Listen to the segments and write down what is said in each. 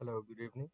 Hello, good evening.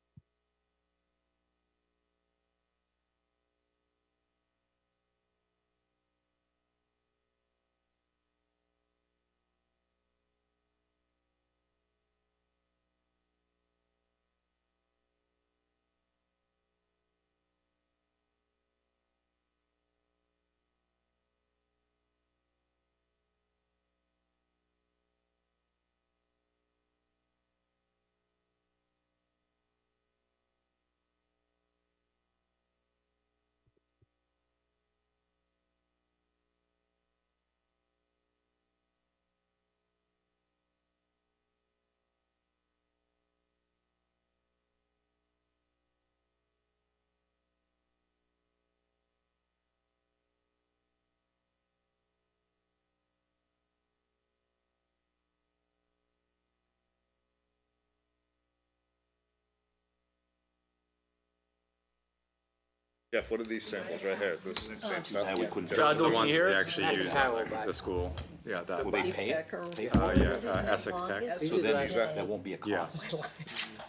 Jeff, what are these samples right here? Is this the same stuff? That we couldn't. John, The can you ones hear we us? actually use at the school. Yeah, that. Will they pay? Essex Tech. So then that won't be a Yeah. cost.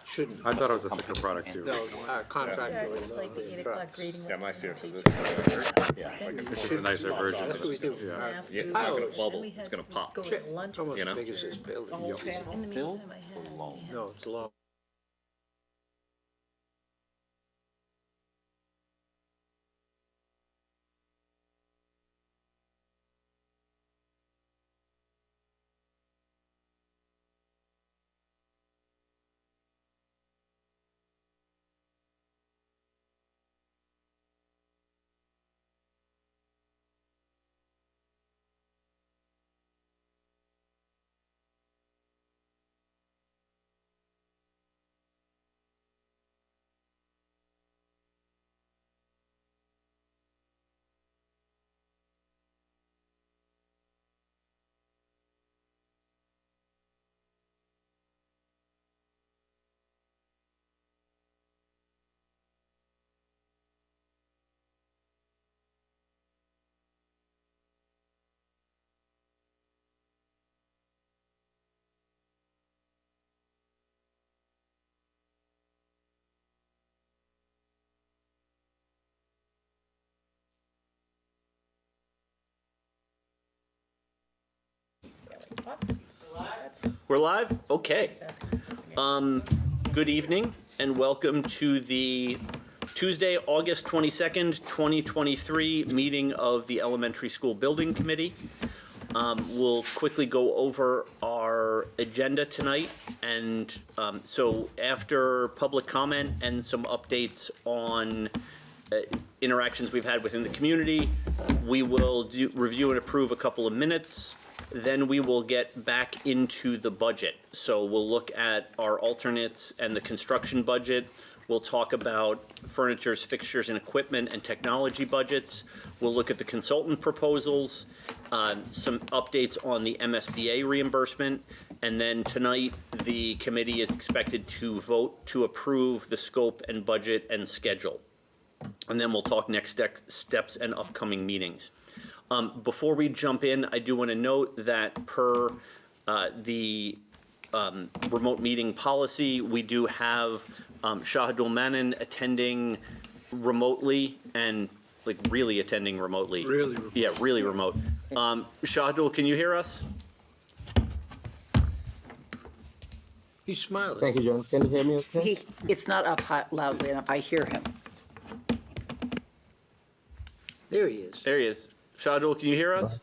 Shouldn't. I thought it was a thicker product too. No, contract was Like the 8 o'clock reading. Yeah, my fear for this. This is a nicer version. That's what we do. Yeah. Yeah, it's not gonna bubble, it's gonna pop. Go to lunch. Almost You know? as big as this building. In the Fill meantime, I or had. loan? No, it's long. We're live? Okay. Good evening and welcome to the Tuesday, August 22nd, 2023 meeting of the Elementary School Building Committee. We'll quickly go over our agenda tonight, and so after public comment and some updates on interactions we've had within the community, we will review and approve a couple of minutes. Then we will get back into the budget. So we'll look at our alternates and the construction budget. We'll talk about furnitures, fixtures, and equipment and technology budgets. We'll look at the consultant proposals, some updates on the MSBA reimbursement, and then tonight the committee is expected to vote to approve the scope and budget and schedule. And then we'll talk next steps and upcoming meetings. Before we jump in, I do want to note that per the remote meeting policy, we do have Shahidul Manan attending remotely and like really attending remotely. Really remote. Yeah, really remote. Shahidul, can you hear us? He's smiling. Thank you, John. Can you hear me okay? It's not up loudly enough. I hear him. There he is. There he is. Shahidul, can you hear us?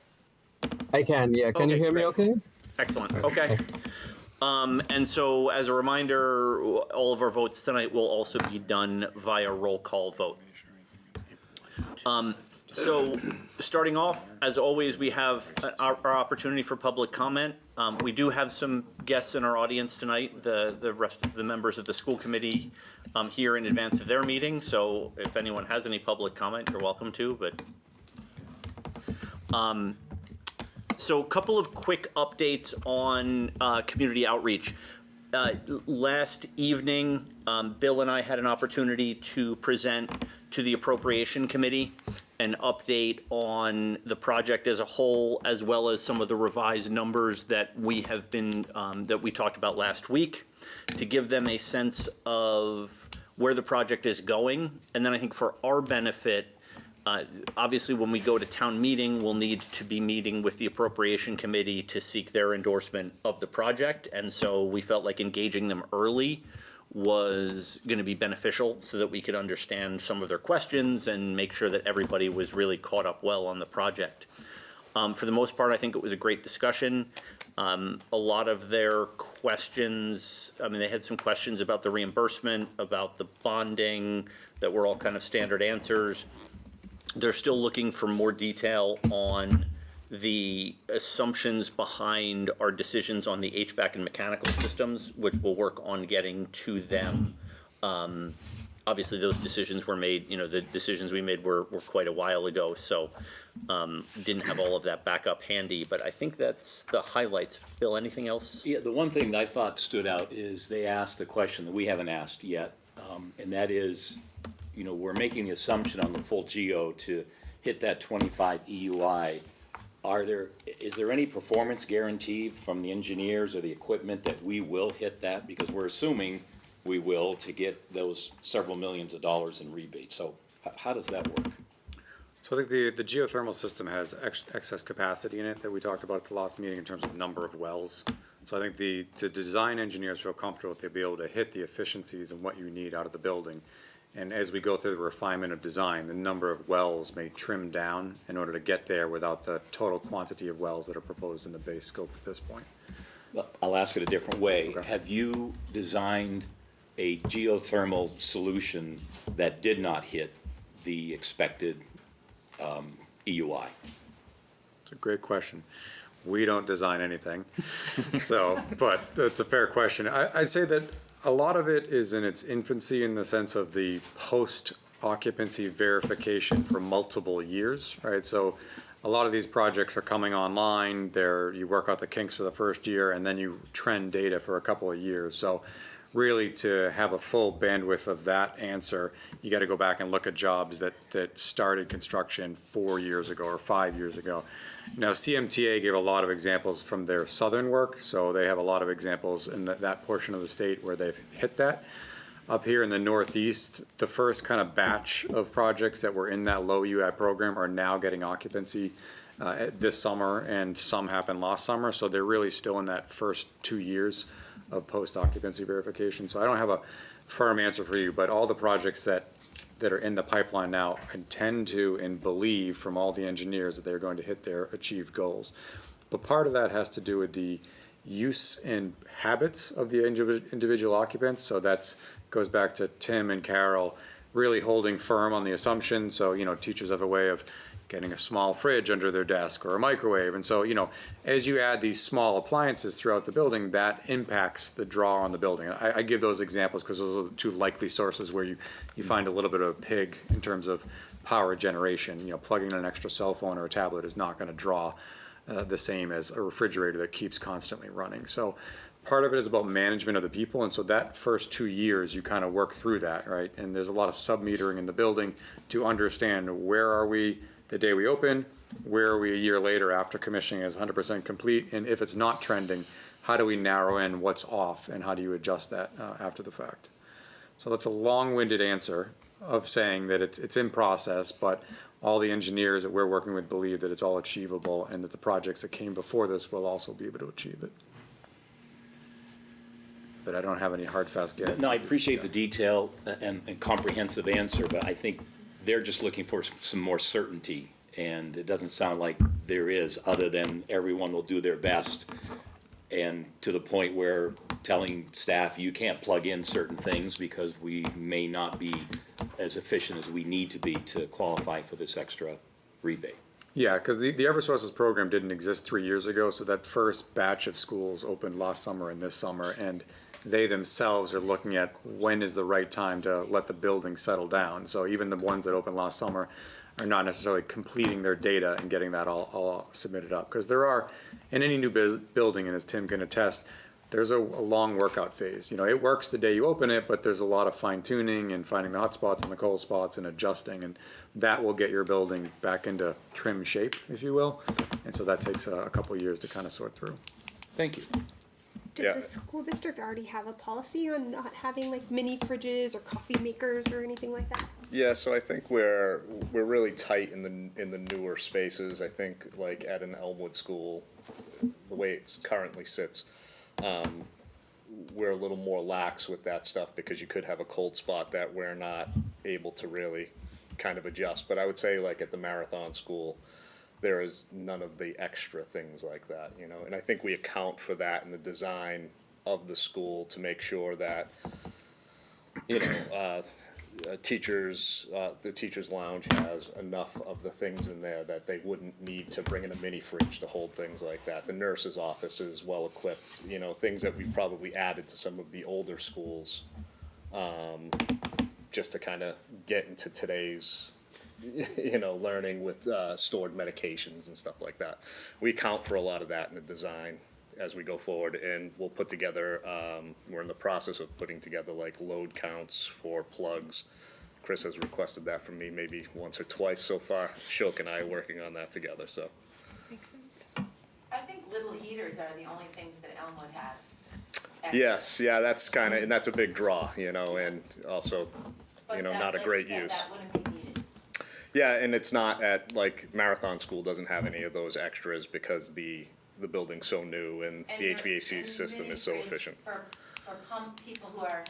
I can, yeah. Can you Okay, hear me great. okay? Excellent, okay. And so as a reminder, all of our votes tonight will also be done via roll call vote. So starting off, as always, we have our opportunity for public comment. We do have some guests in our audience tonight, the rest of the members of the school committee here in advance of their meeting. So if anyone has any public comment, you're welcome to, but so a couple of quick updates on community outreach. Last evening, Bill and I had an opportunity to present to the Appropriation Committee an update on the project as a whole, as well as some of the revised numbers that we have been, that we talked about last week, to give them a sense of where the project is going. And then I think for our benefit, obviously, when we go to town meeting, we'll need to be meeting with the appropriation committee to seek their endorsement of the project. And so we felt like engaging them early was going to be beneficial so that we could understand some of their questions and make sure that everybody was really caught up well on the project. For the most part, I think it was a great discussion. A lot of their questions, I mean, they had some questions about the reimbursement, about the bonding, that were all kind of standard answers. They're still looking for more detail on the assumptions behind our decisions on the HVAC and mechanical systems, which we'll work on getting to them. Obviously, those decisions were made, the decisions we made were quite a while ago, so didn't have all of that back up handy, but I think that's the highlights. Bill, anything else? Yeah, the one thing that I thought stood out is they asked a question that we haven't asked yet, and that is, we're making the assumption on the full GEO to hit that 25 EUI. Is there any performance guarantee from the engineers or the equipment that we will hit that? Because we're assuming we will to get those several millions of dollars in rebates. So how does that work? So I think the geothermal system has excess capacity in it that we talked about at the last meeting in terms of number of wells. So I think the design engineers feel comfortable that they'll be able to hit the efficiencies and what you need out of the building. And as we go through the refinement of design, the number of wells may trim down in order to get there without the total quantity of wells that are proposed in the base scope at this point. Well, I'll ask it a different way. Okay. Have you designed a geothermal solution that did not hit the expected EUI? It's a great question. We don't design anything, but it's a fair question. I'd say that a lot of it is in its infancy in the sense of the post-occupancy verification for multiple years, right? So a lot of these projects are coming online, you work out the kinks for the first year, and then you trend data for a couple of years. So really, to have a full bandwidth of that answer, you got to go back and look at jobs that started construction 4 years ago or 5 years ago. Now, CMTA gave a lot of examples from their southern work, so they have a lot of examples in that portion of the state where they've hit that. Up here in the Northeast, the first kind of batch of projects that were in that low UI program are now getting occupancy this summer, and some happened last summer, so they're really still in that first 2 years of post-occupancy verification. So I don't have a firm answer for you, but all the projects that are in the pipeline now intend to and believe from all the engineers that they're going to hit their achieved goals. But part of that has to do with the use and habits of the individual occupants. So that's goes back to Tim and Carol really holding firm on the assumption. So, teachers have a way of getting a small fridge under their desk or a microwave. And so, as you add these small appliances throughout the building, that impacts the draw on the building. I give those examples because those are the two likely sources where you find a little bit of a pig in terms of power generation. Plugging in an extra cell phone or a tablet is not going to draw the same as a refrigerator that keeps constantly running. So part of it is about management of the people, and so that first 2 years you kind of work through that, right? And there's a lot of sub-metering in the building to understand where are we the day we open, where are we a year later after commissioning is 100% complete, and if it's not trending, how do we narrow in what's off and how do you adjust that after the fact? So that's a long-winded answer of saying that it's in process, but all the engineers that we're working with believe that it's all achievable and that the projects that came before this will also be able to achieve it. But I don't have any hard, fast guarantees. No, I appreciate the detail and comprehensive answer, but I think they're just looking for some more certainty, and it doesn't sound like there is, other than everyone will do their best, and to the point where telling staff you can't plug in certain things because we may not be as efficient as we need to be to qualify for this extra rebate. Yeah, because the Eversources program didn't exist 3 years ago, so that first batch of schools opened last summer and this summer, and they themselves are looking at when is the right time to let the building settle down. So even the ones that opened last summer are not necessarily completing their data and getting that all submitted up. Because there are, in any new building, and as Tim can attest, there's a long workout phase. You know, it works the day you open it, but there's a lot of fine tuning and finding the hot spots and the cold spots and adjusting, and that will get your building back into trim shape, if you will. And so that takes a couple of years to kind of sort through. Thank you. Yeah. Does the school district already have a policy on not having like mini fridges or coffee makers or anything like that? Yeah, so I think we're really tight in the newer spaces. I think like at an Elmwood school, the way it currently sits, we're a little more lax with that stuff because you could have a cold spot that we're not able to really kind of adjust. But I would say like at the Marathon School, there is none of the extra things like that, you know, and I think we account for that in the design of the school to make sure that, you know, the teacher's lounge has enough of the things in there that they wouldn't need to bring in a mini fridge to hold things like that. The nurse's office is well equipped, you know, things that we've probably added to some of the older schools, just to kind of get into today's, you know, learning with stored medications and stuff like that. We account for a lot of that in the design as we go forward, and we'll put together, we're in the process of putting together like load counts for plugs. Chris has requested that from me maybe once or twice so far. Shilk and I are working on that together, so. Makes sense. I think little heaters are the only things that Elmwood has. Yes, yeah, that's kind of, and that's a big draw, you know, and also, But you know, that, not a like great you said, use. that wouldn't be needed. Yeah, and it's not at, like, Marathon School doesn't have any of those extras because the building's so new and the your- HVAC and system mini is so fridge efficient. For people who are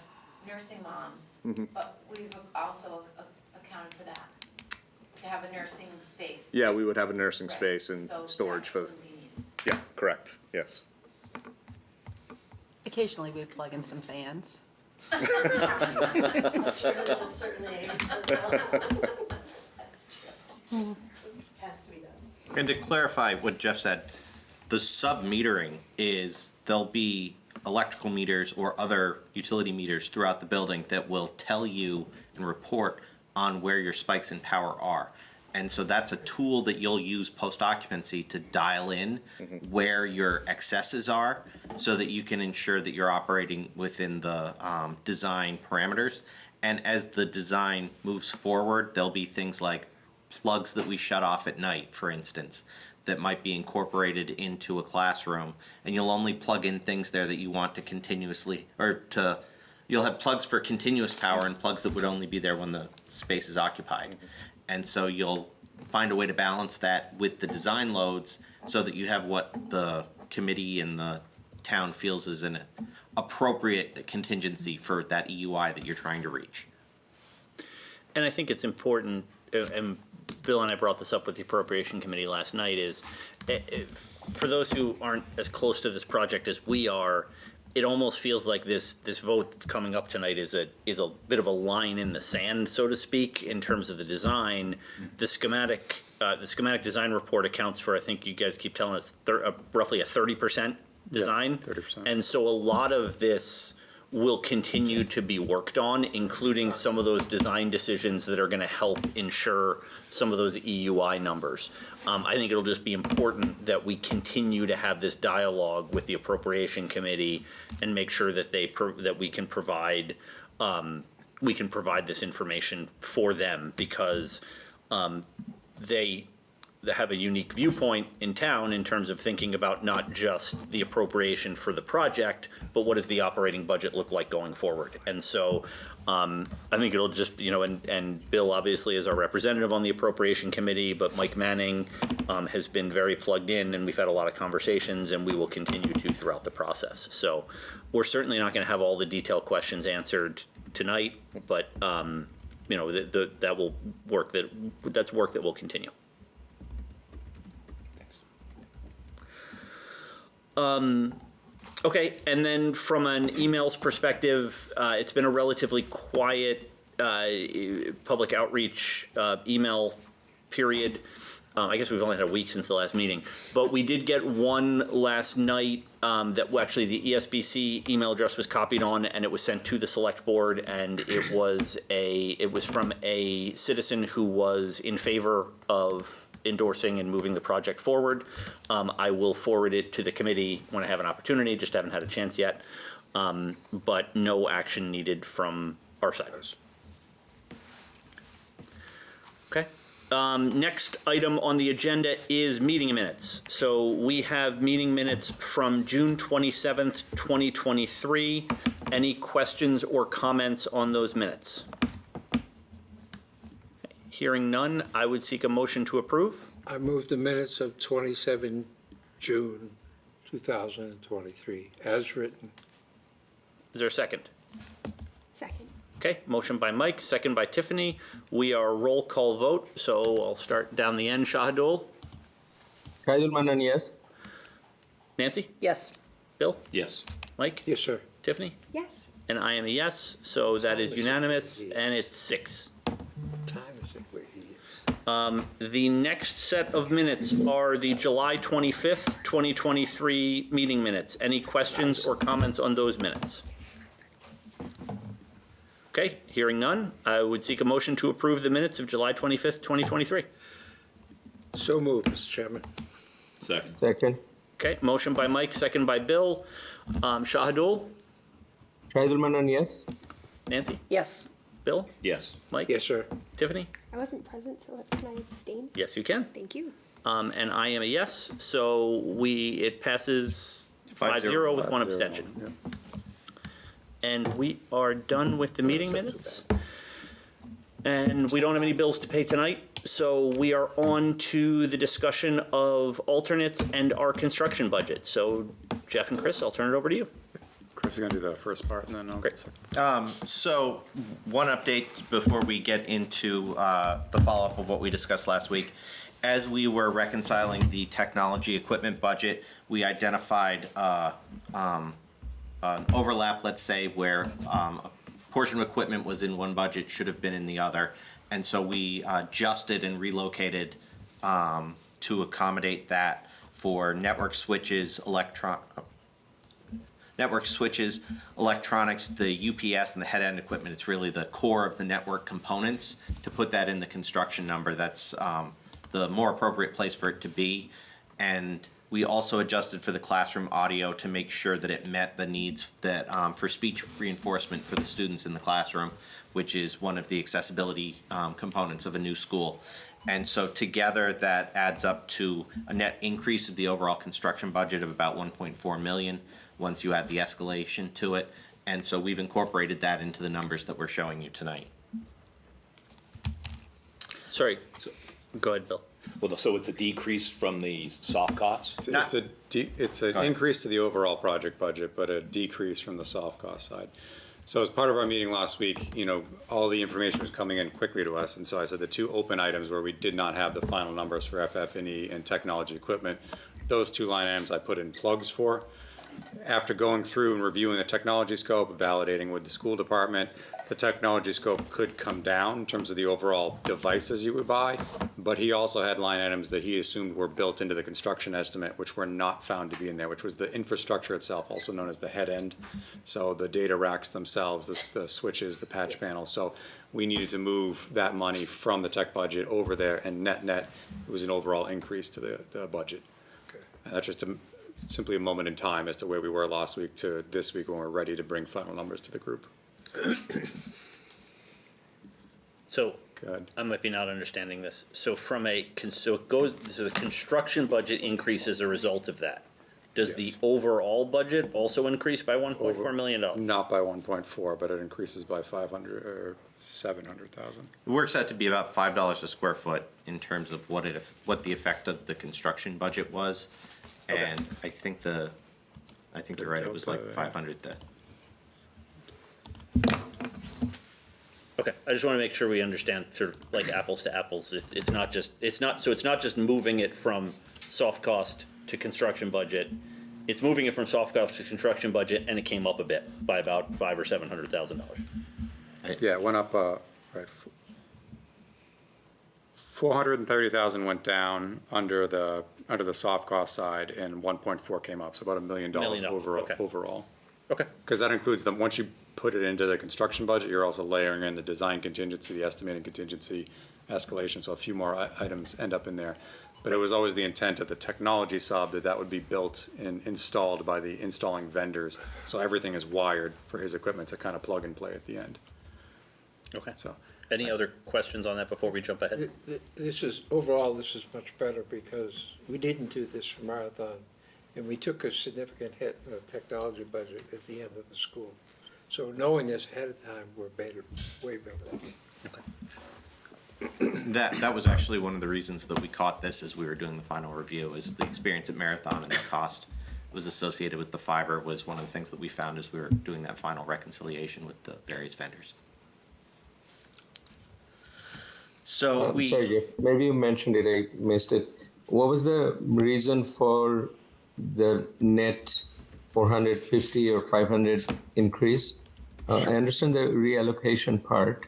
nursing moms, Mm-hmm. but we've also accounted for that, to have a nursing space. Yeah, we would have a nursing Right. space and So storage that for, wouldn't be needed. yeah, correct, yes. Occasionally we plug in some fans. That's true. Has to be done. And to clarify what Jeff said, the sub-metering is there'll be electrical meters or other utility meters throughout the building that will tell you and report on where your spikes in power are. And so that's a tool that you'll use post-occupancy to dial in where your excesses are so that you can ensure that you're operating within the design parameters. And as the design moves forward, there'll be things like plugs that we shut off at night, for instance, that might be incorporated into a classroom. And you'll only plug in things there that you want to continuously, you'll have plugs for continuous power and plugs that would only be there when the space is occupied. And so you'll find a way to balance that with the design loads so that you have what the committee and the town feels is an appropriate contingency for that EUI that you're trying to reach. And I think it's important, and Bill and I brought this up with the appropriation committee last night, is for those who aren't as close to this project as we are, it almost feels like this vote that's coming up tonight is a bit of a line in the sand, so to speak, in terms of the design. The schematic design report accounts for, I think you guys keep telling us, roughly a 30% design. Yes, 30%. And so a lot of this will continue to be worked on, including some of those design decisions that are going to help ensure some of those EUI numbers. I think it'll just be important that we continue to have this dialogue with the appropriation committee and make sure that that we can provide this information for them, because they have a unique viewpoint in town in terms of thinking about not just the appropriation for the project, but what does the operating budget look like going forward. And so I think it'll just, and Bill obviously is our representative on the appropriation committee, but Mike Manning has been very plugged in, and we've had a lot of conversations, and we will continue to throughout the process. So we're certainly not going to have all the detailed questions answered tonight, but that will work. That's work that will continue. Okay, and then from an emails perspective, it's been a relatively quiet public outreach email period. I guess we've only had a week since the last meeting, but we did get one last night that actually the ESBC email address was copied on, and it was sent to the select board, and it was from a citizen who was in favor of endorsing and moving the project forward. I will forward it to the committee when I have an opportunity, just haven't had a chance yet. But no action needed from our side. Okay. Next item on the agenda is meeting minutes. So we have meeting minutes from June 27th, 2023. Any questions or comments on those minutes? Hearing none, I would seek a motion to approve. I move the minutes of 27 June 2023 as written. Is there a second? Second. Okay, motion by Mike, second by Tiffany. We are roll call vote, so I'll start down the end. Shahidul? Shahidul Manan, yes. Nancy? Yes. Bill? Yes. Mike? Yes, sir. Tiffany? Yes. And I am a yes, so that is unanimous, and it's 6. Time is it where he is? The next set of minutes are the July 25th, 2023 meeting minutes. Any questions or comments on those minutes? Okay, hearing none, I would seek a motion to approve the minutes of July 25th, 2023. So moved, Mr. Chairman. Second. Second. Okay, motion by Mike, second by Bill. Shahidul? Shahidul Manan, yes. Nancy? Yes. Bill? Yes. Mike? Yes, sir. Tiffany? I wasn't present, so can I abstain? Yes, you can. Thank you. And I am a yes, so it passes 5-0 with one abstention. And we are done with the meeting minutes. And we don't have any bills to pay tonight, so we are on to the discussion of alternates and our construction budget. So Jeff and Chris, I'll turn it over to you. Chris is gonna do the first part, and then I'll. Great. So, one update before we get into the follow-up of what we discussed last week. As we were reconciling the technology equipment budget, we identified an overlap, let's say, where a portion of equipment was in one budget, should have been in the other. And so we adjusted and relocated to accommodate that for network switches, electronics, the UPS and the head-end equipment. It's really the core of the network components. To put that in the construction number, that's the more appropriate place for it to be. And we also adjusted for the classroom audio to make sure that it met the needs that for speech reinforcement for the students in the classroom, which is one of the accessibility components of a new school. And so together that adds up to a net increase of the overall construction budget of about 1.4 million once you add the escalation to it. And so we've incorporated that into the numbers that we're showing you tonight. Sorry, go ahead, Bill. Well, so it's a decrease from the soft costs? It's an increase to the overall project budget, but a decrease from the soft cost side. So as part of our meeting last week, all the information was coming in quickly to us, and so I said the two open items where we did not have the final numbers for FF&E and technology equipment, those two line items I put in plugs for. After going through and reviewing the technology scope, validating with the school department, the technology scope could come down in terms of the overall devices you would buy, but he also had line items that he assumed were built into the construction estimate, which were not found to be in there, which was the infrastructure itself, also known as the head end. So the data racks themselves, the switches, the patch panels. So we needed to move that money from the tech budget over there, and net, it was an overall increase to the budget. Okay. And that's just simply a moment in time as to where we were last week to this week when we're ready to bring final numbers to the group. So Good. I might be not understanding this. So so the construction budget increase as a result of that. Does the Yes. overall budget also increase by $1.4 million? Not by 1.4, but it increases by 500 or 700,000. It works out to be about $5 a square foot in terms of what the effect of the construction budget was. And I think you're right, it was like delta, 500 that. Okay, I just want to make sure we understand sort of like apples to apples. It's not just moving it from soft cost to construction budget. It's moving it from soft cost to construction budget, and it came up a bit by about $500,000 or $700,000. Yeah, it went up, right. 430,000 went down under the soft cost side, and 1.4 came up, so about $1 million okay. overall. Okay. Because that includes once you put it into the construction budget, you're also layering in the design contingency, the estimating contingency, escalation, so a few more items end up in there. But it was always the intent of the technology sub that that would be built and installed by the installing vendors. So everything is wired for his equipment to kind of plug and play at the end, Okay. so. Any other questions on that before we jump ahead? This is, overall, this is much better because we didn't do this for Marathon, and we took a significant hit in the technology budget at the end of the school. So knowing this ahead of time, we're better, way better. That was actually one of the reasons that we caught this as we were doing the final review, is the experience at Marathon and the cost was associated with the fiber was one of the things that we found as we were doing that final reconciliation with the various vendors. So we. Sorry, Jeff. Maybe you mentioned it. I missed it. What was the reason for the net 450 or 500 increase? I understand the reallocation part,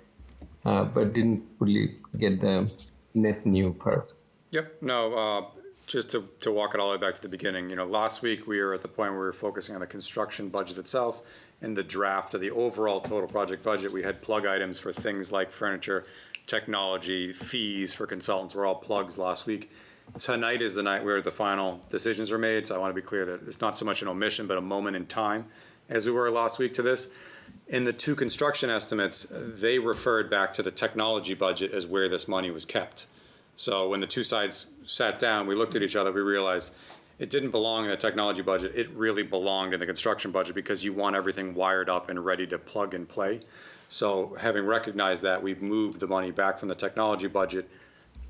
but didn't fully get the net new part. Yep, no, just to walk it all the way back to the beginning, last week we were at the point where we were focusing on the construction budget itself. In the draft of the overall total project budget, we had plug items for things like furniture, technology, fees for consultants were all plugs last week. Tonight is the night where the final decisions are made, so I want to be clear that it's not so much an omission, but a moment in time as we were last week to this. In the two construction estimates, they referred back to the technology budget as where this money was kept. So when the two sides sat down, we looked at each other, we realized it didn't belong in the technology budget, it really belonged in the construction budget because you want everything wired up and ready to plug and play. So having recognized that, we've moved the money back from the technology budget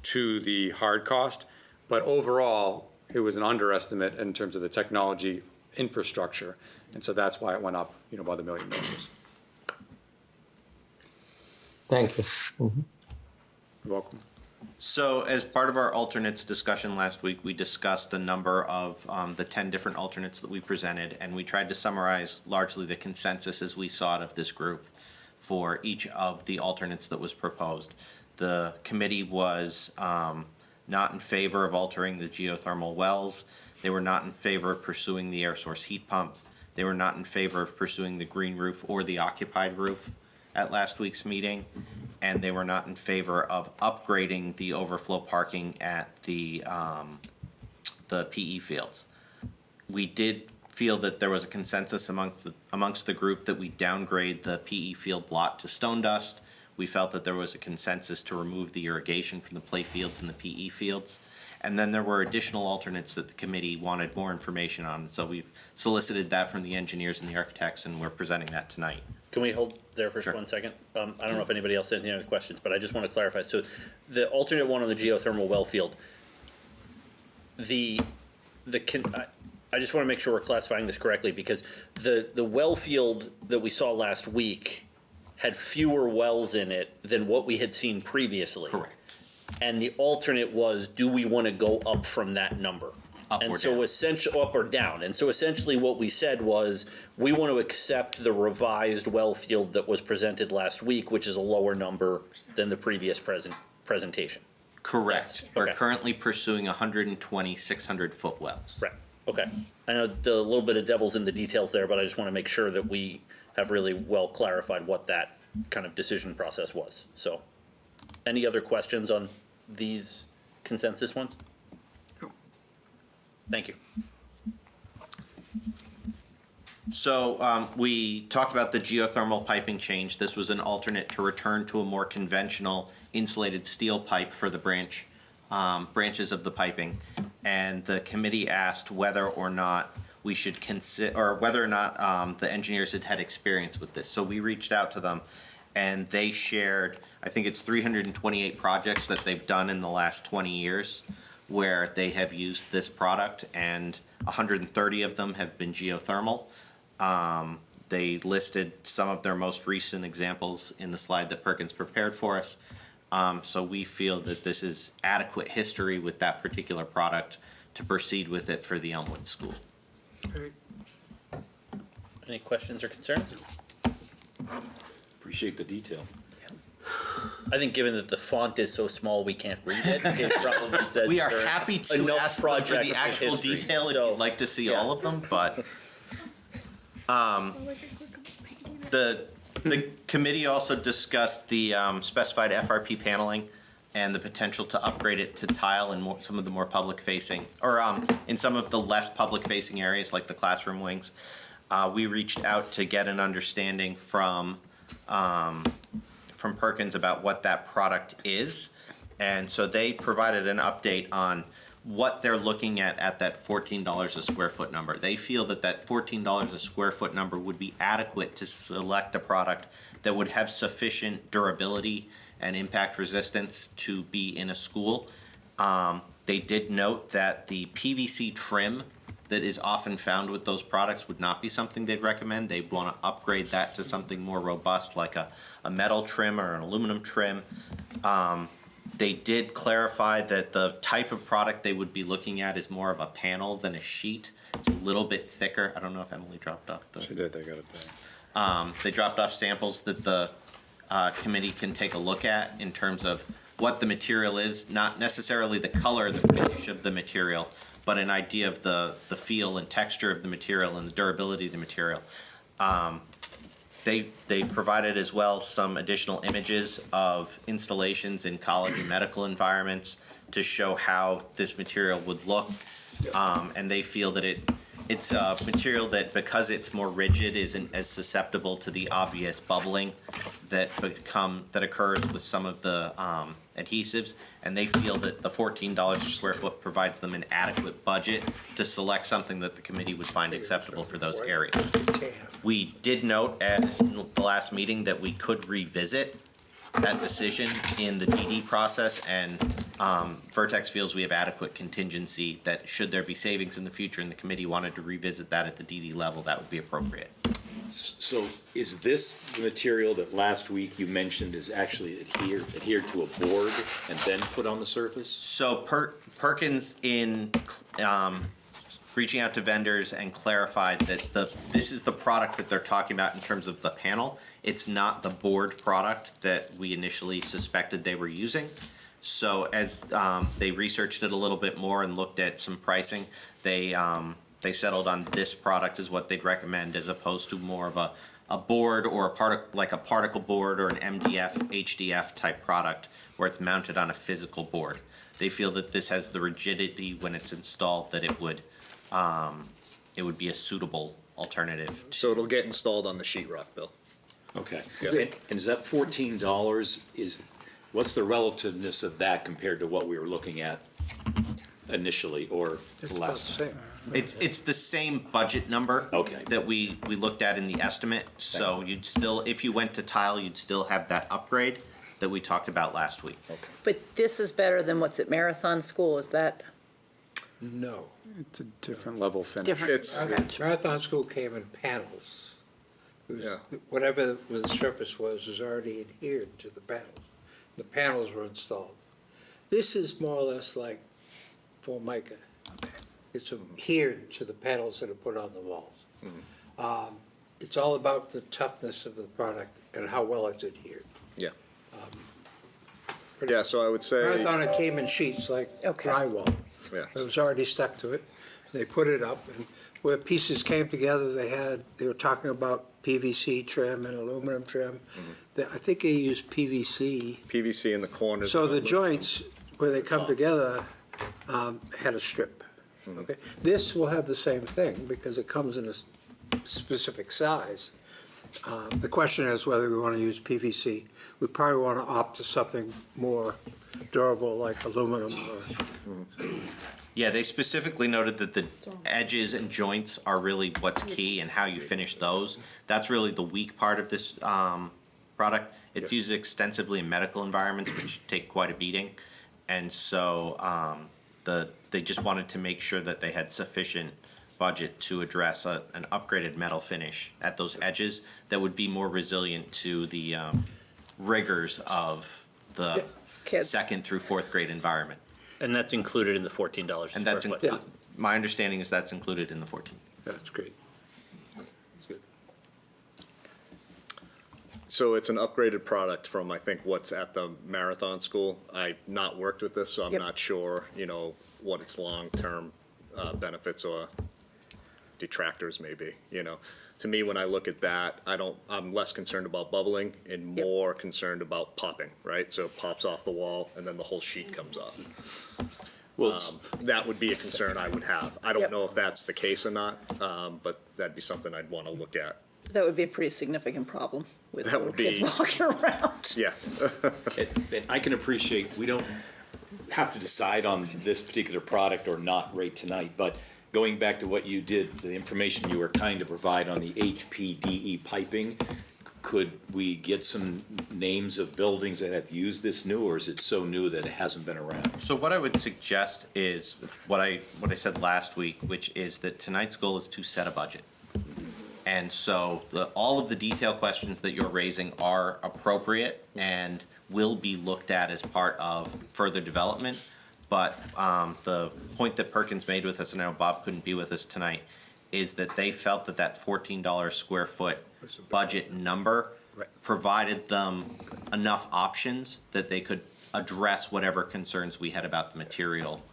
to the hard cost. But overall, it was an underestimate in terms of the technology infrastructure. And so that's why it went up, by the $1 million. Thank you. Mhm. You're welcome. So as part of our alternates discussion last week, we discussed a number of the 10 different alternates that we presented, and we tried to summarize largely the consensus as we saw it of this group for each of the alternates that was proposed. The committee was not in favor of altering the geothermal wells. They were not in favor of pursuing the air source heat pump. They were not in favor of pursuing the green roof or the occupied roof at last week's meeting. And they were not in favor of upgrading the overflow parking at the PE fields. We did feel that there was a consensus amongst the group that we downgrade the PE field lot to stone dust. We felt that there was a consensus to remove the irrigation from the play fields and the PE fields. And then there were additional alternates that the committee wanted more information on. So we've solicited that from the engineers and the architects, and we're presenting that tonight. Can we hold there for Sure. 1 second? I don't know if anybody else has any other questions, but I just want to clarify. So the alternate one on the geothermal well field, I just want to make sure we're classifying this correctly, because the well field that we saw last week had fewer wells in it than what we had seen previously. Correct. And the alternate was, do we want to go up from that number? Up and or so down. essentially, up or down. And so essentially what we said was, we want to accept the revised well field that was presented last week, which is a lower number than the previous presentation. Correct. We're Okay. currently pursuing 120 600-foot wells. Right, okay. I know the little bit of devil's in the details there, but I just want to make sure that we have really well clarified what that kind of decision process was. So, any other questions on these consensus ones? Thank you. So we talked about the geothermal piping change. This was an alternate to return to a more conventional insulated steel pipe for the branches of the piping. And the committee asked whether or not we should consider, or whether or not the engineers had experience with this. So we reached out to them, and they shared, I think it's 328 projects that they've done in the last 20 years where they have used this product, and 130 of them have been geothermal. They listed some of their most recent examples in the slide that Perkins prepared for us. So we feel that this is adequate history with that particular product to proceed with it for the Elmwood School. Great. Any questions or concerns? Appreciate the detail. I think given that the font is so small we can't read it, it probably says We are there happy to enough ask them for projects the with actual history. detail if So, you'd like to see yeah. all of them, but the committee also discussed the specified FRP paneling and the potential to upgrade it to tile in some of the more public facing, or in some of the less public facing areas like the classroom wings. We reached out to get an understanding from Perkins about what that product is. And so they provided an update on what they're looking at that $14 a square foot number. They feel that that $14 a square foot number would be adequate to select a product that would have sufficient durability and impact resistance to be in a school. They did note that the PVC trim that is often found with those products would not be something they'd recommend. They'd want to upgrade that to something more robust, like a metal trim or an aluminum trim. They did clarify that the type of product they would be looking at is more of a panel than a sheet. It's a little bit thicker. I don't know if Emily dropped off the. She did, they got it there. They dropped off samples that the committee can take a look at in terms of what the material is, not necessarily the color, the finish of the material, but an idea of the feel and texture of the material and the durability of the material. They provided as well some additional images of installations in college and medical environments to show how this material would look. And they feel that it's a material that, because it's more rigid, isn't as susceptible to the obvious bubbling that occurs with some of the adhesives. And they feel that the $14 a square foot provides them an adequate budget to select something that the committee would find acceptable for those areas. We did note at the last meeting that we could revisit that decision in the DD process, and Vertex feels we have adequate contingency that should there be savings in the future and the committee wanted to revisit that at the DD level, that would be appropriate. So is this the material that last week you mentioned is actually adhered to a board and then put on the surface? So Perkins, in reaching out to vendors and clarified that this is the product that they're talking about in terms of the panel. It's not the board product that we initially suspected they were using. So as they researched it a little bit more and looked at some pricing, they settled on this product as what they'd recommend, as opposed to more of a board or like a particle board or an MDF, HDF type product where it's mounted on a physical board. They feel that this has the rigidity when it's installed that it would be a suitable alternative. So it'll get installed on the sheetrock, Bill. Okay. Yeah. And is that $14, what's the relativeness of that compared to what we were looking at initially or It's about the last? same. It's the same budget number. Okay. That we looked at in the estimate, so you'd still, if you went to tile, you'd still have that upgrade that we talked about last week. But this is better than what's at Marathon School, is that? No. It's a different level finish. Different. It's, Marathon School came in panels. Whatever the surface was already adhered to the panels. The panels were installed. This is more or less like Formica. It's adhered to the panels that are put on the walls. It's all about the toughness of the product and how well it's adhered. yeah. Yeah, so I would say, Marathon, it came in sheets like Okay. drywall. yeah. It was already stuck to it. They put it up, and where pieces came together, they were talking about PVC trim and aluminum trim. I think they used PVC. PVC in the corners. So of the joints, where they come together, had a strip. Okay, this will have the same thing because it comes in a specific size. The question is whether we want to use PVC. We probably want to opt to something more durable like aluminum or. Yeah, they specifically noted that the edges and joints are really what's key and how you finish those. That's really the weak part of this product. It's used extensively in medical environments, which take quite a beating. And so they just wanted to make sure that they had sufficient budget to address an upgraded metal finish at those edges that would be more resilient to the rigors of the Kids. second through fourth grade environment. And that's included in the $14 And that's, square foot. my understanding is that's included in the 14. That's great. So it's an upgraded product from, I think, what's at the Marathon School. I've not worked with this, so I'm Yep. not sure, what its long-term benefits are. detractors may be, you know? To me, when I look at that, I'm less concerned about bubbling and more concerned about popping, right? So it pops off the wall and then the whole sheet comes off. Well, That would be a concern I would have. I don't Yep. know if that's the case or not, but that'd be something I'd wanna look at. That would be a pretty significant problem with That little would kids be- walking around. Yeah. And I can appreciate, we don't have to decide on this particular product or not right tonight, but going back to what you did, the information you were kind to provide on the HPDE piping, could we get some names of buildings that have used this new, or is it so new that it hasn't been around? So what I would suggest is what I said last week, which is that tonight's goal is to set a budget. And so all of the detail questions that you're raising are appropriate and will be looked at as part of further development. But the point that Perkins made with us, and I know Bob couldn't be with us tonight, is that they felt that that $14 square foot budget number provided them enough options that they could address whatever concerns we had about the material,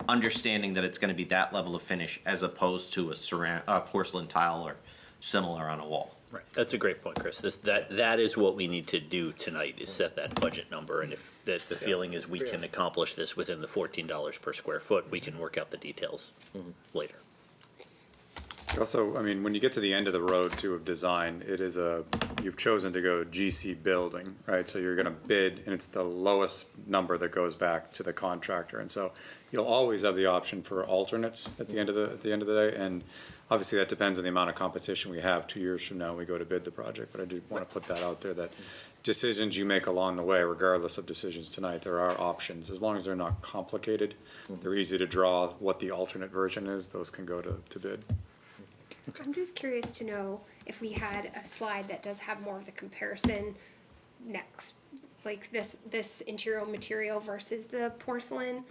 understanding that it's going to be that level of finish as opposed to a porcelain tile or similar on a wall. Right, that's a great point, Chris. That is what we need to do tonight, is set that budget number, and if the feeling is we can accomplish this within the $14 per square foot, we can work out the details later. Also, I mean, when you get to the end of the road too of design, you've chosen to go GC building, right? So you're gonna bid, and it's the lowest number that goes back to the contractor. And so you'll always have the option for alternates at the end of the day. And obviously that depends on the amount of competition we have. 2 years from now, we go to bid the project. But I do wanna put that out there, that decisions you make along the way, regardless of decisions tonight, there are options. As long as they're not complicated, they're easy to draw what the alternate version is, those can go to bid. I'm just curious to know if we had a slide that does have more of the comparison next, like this interior material versus the porcelain,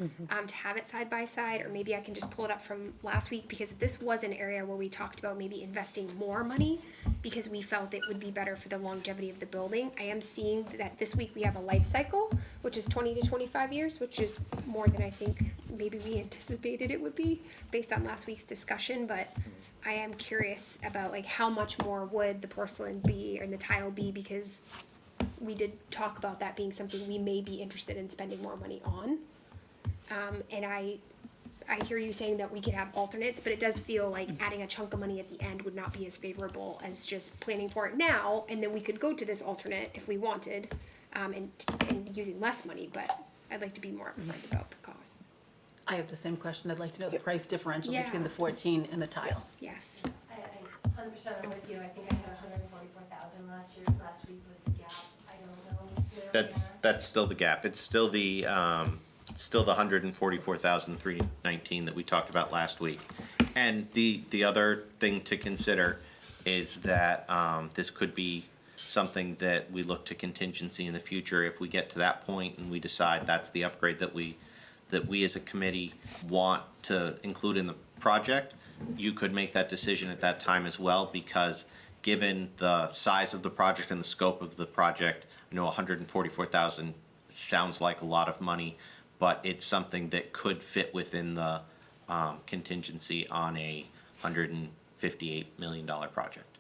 to have it side by side, or maybe I can just pull it up from last week, because this was an area where we talked about maybe investing more money because we felt it would be better for the longevity of the building. I am seeing that this week we have a life cycle, which is 20 to 25 years, which is more than I think maybe we anticipated it would be based on last week's discussion, but I am curious about like how much more would the porcelain be or the tile be, because we did talk about that being something we may be interested in spending more money on. And I hear you saying that we could have alternates, but it does feel like adding a chunk of money at the end would not be as favorable as just planning for it now, and then we could go to this alternate if we wanted, and using less money, but I'd like to be more upfront about the cost. I have the same question. I'd like to know the price differential Yeah. between the 14 and the tile. Yes. I 100% I'm with you. I think I had 144,000 last year. Last week was the gap. I don't know where That's still the gap. It's still the 144,319 that we talked about last week. And the other thing to consider is that this could be something that we look to contingency in the future if we get to that point and we decide that's the upgrade that we as a committee want to include in the project. You could make that decision at that time as well, because given the size of the project and the scope of the project, I know 144,000 sounds like a lot of money, but it's something that could fit within the contingency on a $158 million project.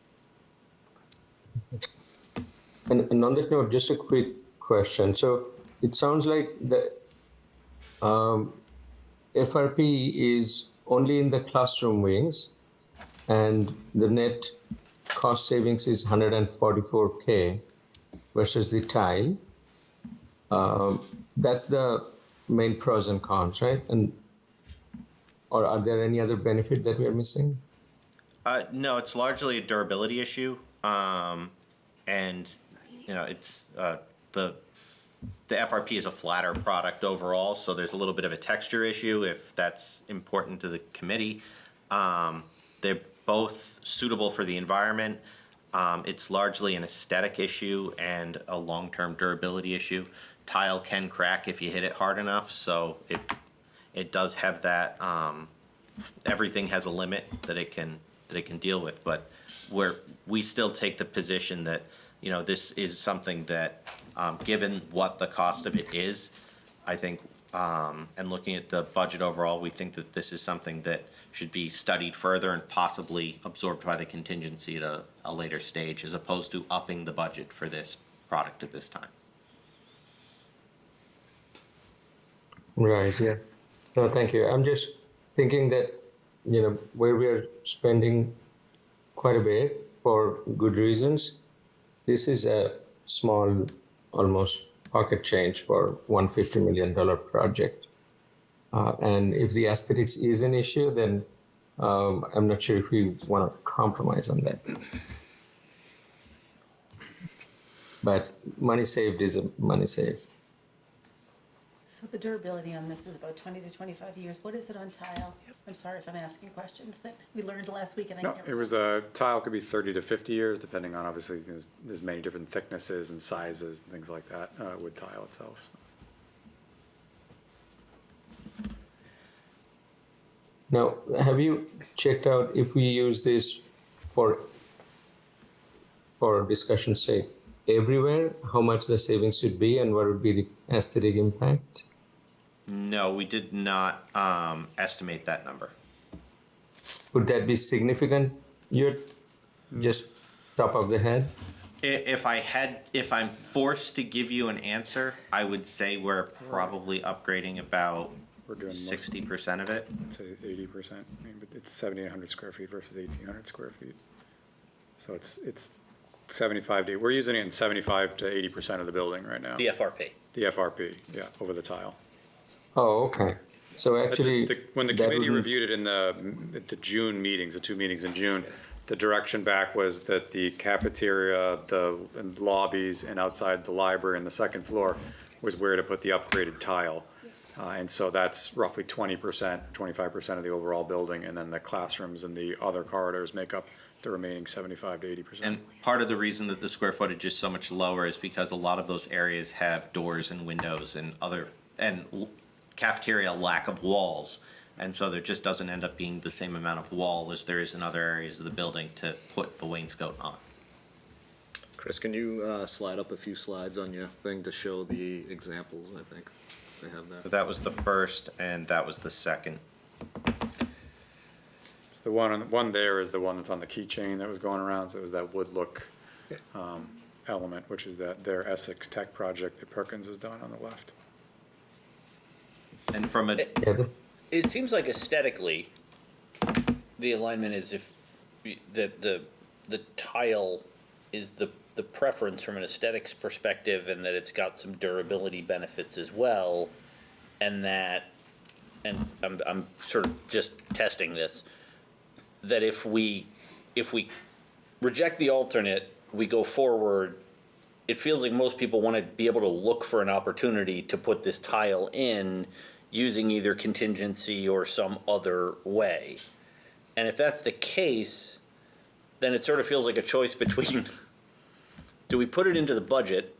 And on this note, just a quick question. So it sounds like the FRP is only in the classroom wings, and the net cost savings is 144K versus the tile. That's the main pros and cons, right? Or are there any other benefit that we are missing? No, it's largely a durability issue, and it's the FRP is a flatter product overall, so there's a little bit of a texture issue if that's important to the committee. They're both suitable for the environment. It's largely an aesthetic issue and a long-term durability issue. Tile can crack if you hit it hard enough, so it does have that. Everything has a limit that it can deal with, but we still take the position that this is something that, given what the cost of it is, I think, and looking at the budget overall, we think that this is something that should be studied further and possibly absorbed by the contingency at a later stage, as opposed to upping the budget for this product at this time. Right, yeah. No, thank you. I'm just thinking that, where we're spending quite a bit for good reasons, this is a small, almost pocket change for $150 million project. And if the aesthetics is an issue, then I'm not sure if we want to compromise on that. But money saved is money saved. So the durability on this is about 20 to 25 years. What is it on tile? I'm sorry if I'm asking questions that we learned last week and I No, can't it was a tile could be 30 to 50 years, depending on, obviously, there's many different thicknesses and sizes and things like that, with tile itself. So. Now, have you checked out if we use this for discussion's sake everywhere, how much the savings should be and what would be the aesthetic impact? No, we did not estimate that number. Would that be significant? You're just top of the head? If I'm forced to give you an answer, I would say we're probably upgrading about We're doing 60% of it. I'd say 80%. I mean, but it's 7,800 square feet versus 1,800 square feet. So it's 75 to, we're using it in 75 to 80% of the building right now. The FRP. The FRP, yeah, over the tile. Oh, okay. So But actually, when the that committee would be- reviewed it at the June meetings, the two meetings in June, the direction back was that the cafeteria, and lobbies, and outside the library and the second floor was where to put the upgraded tile. And so that's roughly 20%, 25% of the overall building, and then the classrooms and the other corridors make up the remaining 75 to 80%. And part of the reason that the square footage is so much lower is because a lot of those areas have doors and windows and cafeteria lack of walls. And so there just doesn't end up being the same amount of wall as there is in other areas of the building to put the wainscot on. Chris, can you slide up a few slides on your thing to show the examples? I think they have So that. that was the first and that was the second. The one there is the one that's on the keychain that was going around, so it was that wood look element, which is their Essex Tech project that Perkins has done on the left. And from a Yeah, It seems like aesthetically, the alignment is the tile is the preference from an aesthetics perspective, and that it's got some durability benefits as well, and I'm sort of just testing this, that if we reject the alternate, we go forward, it feels like most people want to be able to look for an opportunity to put this tile in using either contingency or some other way. And if that's the case, then it sort of feels like a choice between, do we put it into the budget,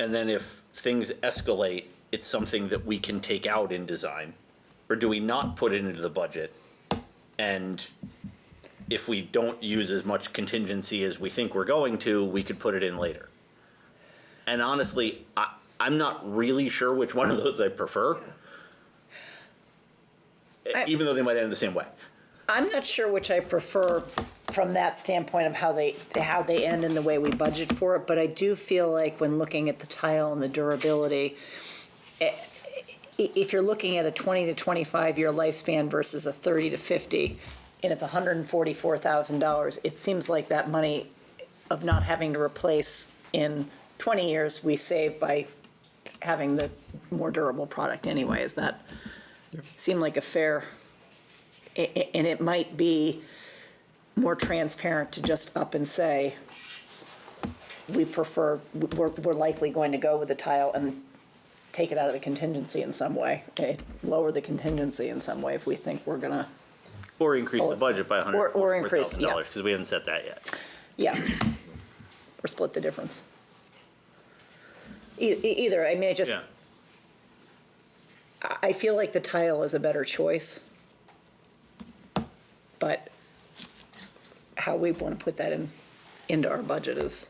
and then if things escalate, it's something that we can take out in design? Or do we not put it into the budget, and if we don't use as much contingency as we think we're going to, we could put it in later? And honestly, I'm not really sure which one of those I prefer, even though they might end the same way. I'm not sure which I prefer from that standpoint of how they end and the way we budget for it, but I do feel like when looking at the tile and the durability, if you're looking at a 20 to 25 year lifespan versus a 30 to 50, and it's $144,000, it seems like that money of not having to replace in 20 years, we save by having the more durable product anyway. Does that seem like a fair, and it might be more transparent to just up and say, we're likely going to go with the tile and take it out of the contingency in some way, lower the contingency in some way if we think we're gonna. Or increase the budget by Or increase, yeah. $144,000, because we haven't set that yet. Yeah. Or split the difference. Either, I mean, it just, Yeah. I feel like the tile is a better choice. But how we want to put that into our budget is,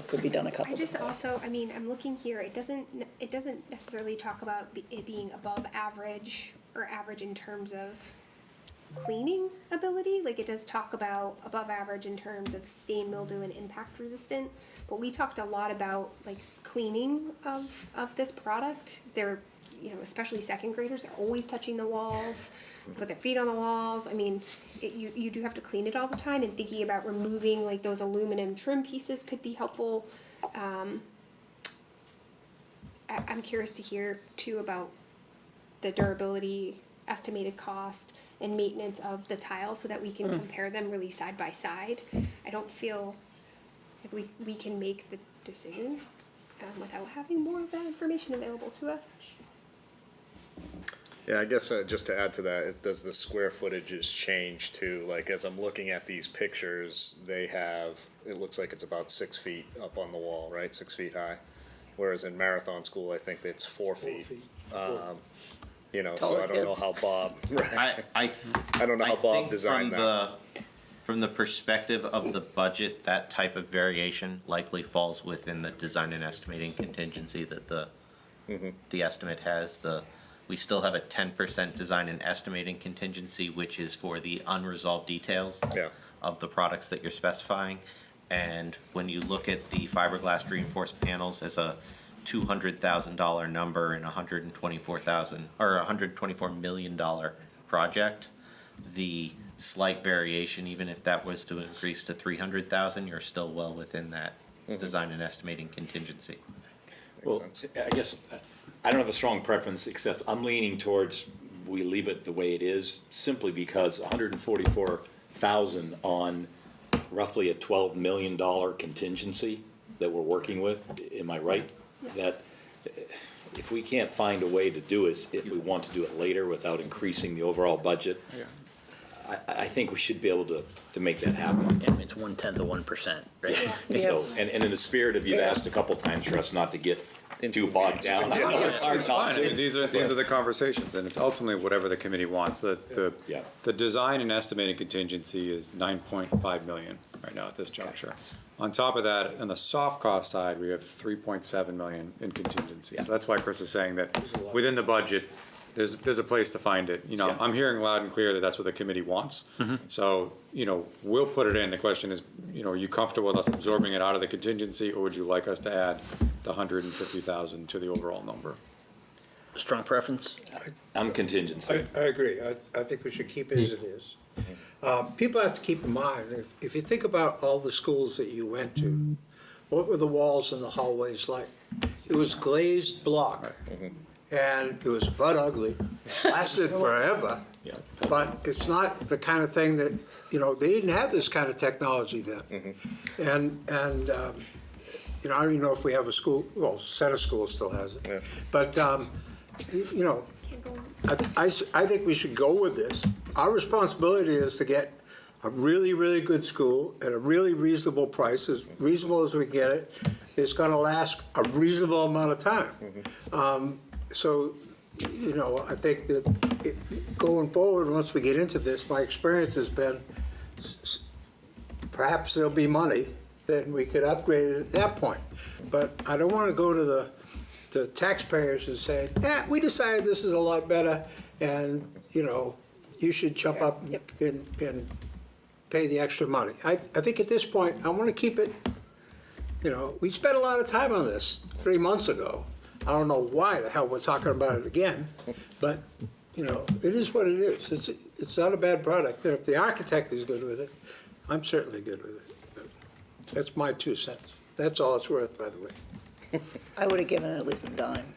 could be done a couple I just different ways. also, I'm looking here, it doesn't necessarily talk about it being above average or average in terms of cleaning ability. Like it does talk about above average in terms of stain, mildew, and impact resistant. But we talked a lot about like cleaning of this product. They're, you know, especially second graders, they're always touching the walls, put their feet on the walls. I mean, you do have to clean it all the time, and thinking about removing like those aluminum trim pieces could be helpful. I'm curious to hear too about the durability, estimated cost, and maintenance of the tiles so that we can compare them really side by side. I don't feel like we can make the decision without having more of that information available to us. Yeah, I guess just to add to that, does the square footages change too? Like as I'm looking at these pictures, they have, it looks like it's about 6 feet up on the wall, right? 6 feet high. Whereas in Marathon School, I think it's 4 feet. You know, so I don't know how Bob, right? I don't know how Bob designed that. From the perspective of the budget, that type of variation likely falls within the design and estimating contingency that the estimate has. We still have a 10% design and estimating contingency, which is for the unresolved details of the products that you're specifying. And when you look at the fiberglass reinforced panels as a $200,000 number and $124 million project, the slight variation, even if that was to increase to 300,000, you're still well within that design and estimating contingency. Well, I guess, I don't have a strong preference, except I'm leaning towards we leave it the way it is, simply because 144,000 on roughly a $12 million contingency that we're working with, am I right? That if we can't find a way to do it, if we want to do it later without increasing the overall budget, I think we should be able to make that happen. Yeah, it's 1/10 of 1%, right? So, and in the spirit of, you've asked a couple times for us not to get too bogged down. It's fine. I mean, these are the conversations, and it's ultimately whatever the committee wants. The design and estimating contingency is 9.5 million right now at this juncture. On top of that, on the soft cost side, we have 3.7 million in contingency. So that's why Chris is saying that within the budget, there's a place to find it. You know, I'm hearing loud and clear that that's what the committee wants. So, you know, we'll put it in. The question is, you know, are you comfortable with us absorbing it out of the contingency, or would you like us to add the 150,000 to the overall number? Strong preference? I'm contingency. I agree. I think we should keep it as it is. People have to keep in mind, if you think about all the schools that you went to, what were the walls and the hallways like? It was glazed block. And it was butt ugly, lasted forever, but it's not the kind of thing that, you know, they didn't have this kind of technology then. And you know, I don't even know if we have a school, well, Center School still has it. But, you know, I think we should go with this. Our responsibility is to get a really, really good school at a really reasonable price, as reasonable as we get it. It's gonna last a reasonable amount of time. So, you know, I think that going forward, once we get into this, my experience has been, perhaps there'll be money, then we could upgrade it at that point. But I don't want to go to the taxpayers and say, we decided this is a lot better, and, you know, you should jump up and pay the extra money. I think at this point, I want to keep it, you know, we spent a lot of time on this 3 months ago. I don't know why the hell we're talking about it again, but, you know, it is what it is. It's not a bad product. And if the architect is good with it, I'm certainly good with it. But that's my 2 cents. That's all it's worth, by the way. I would have given it at least a dime.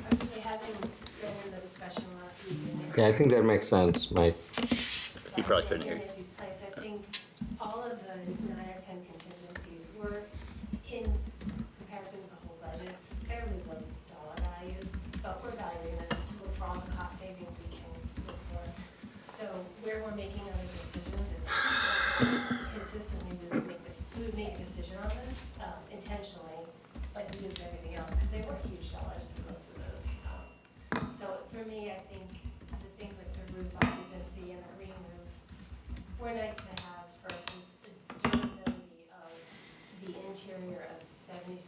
Obviously, having been in the discussion last week. Yeah, I think that makes sense, Mike. He probably couldn't hear you. Nancy's place, I think all of the 9 or 10 contingencies were, in comparison to the whole budget, fairly low dollar values, but we're evaluating them to look for all the cost savings we can look for. So where we're making other decisions is consistently we would make a decision on this intentionally, like we do with everything else, because they weren't huge dollars for most of those. So for me, I think the things like the roof occupancy and the green roof were nice to have versus the durability of the interior of 70%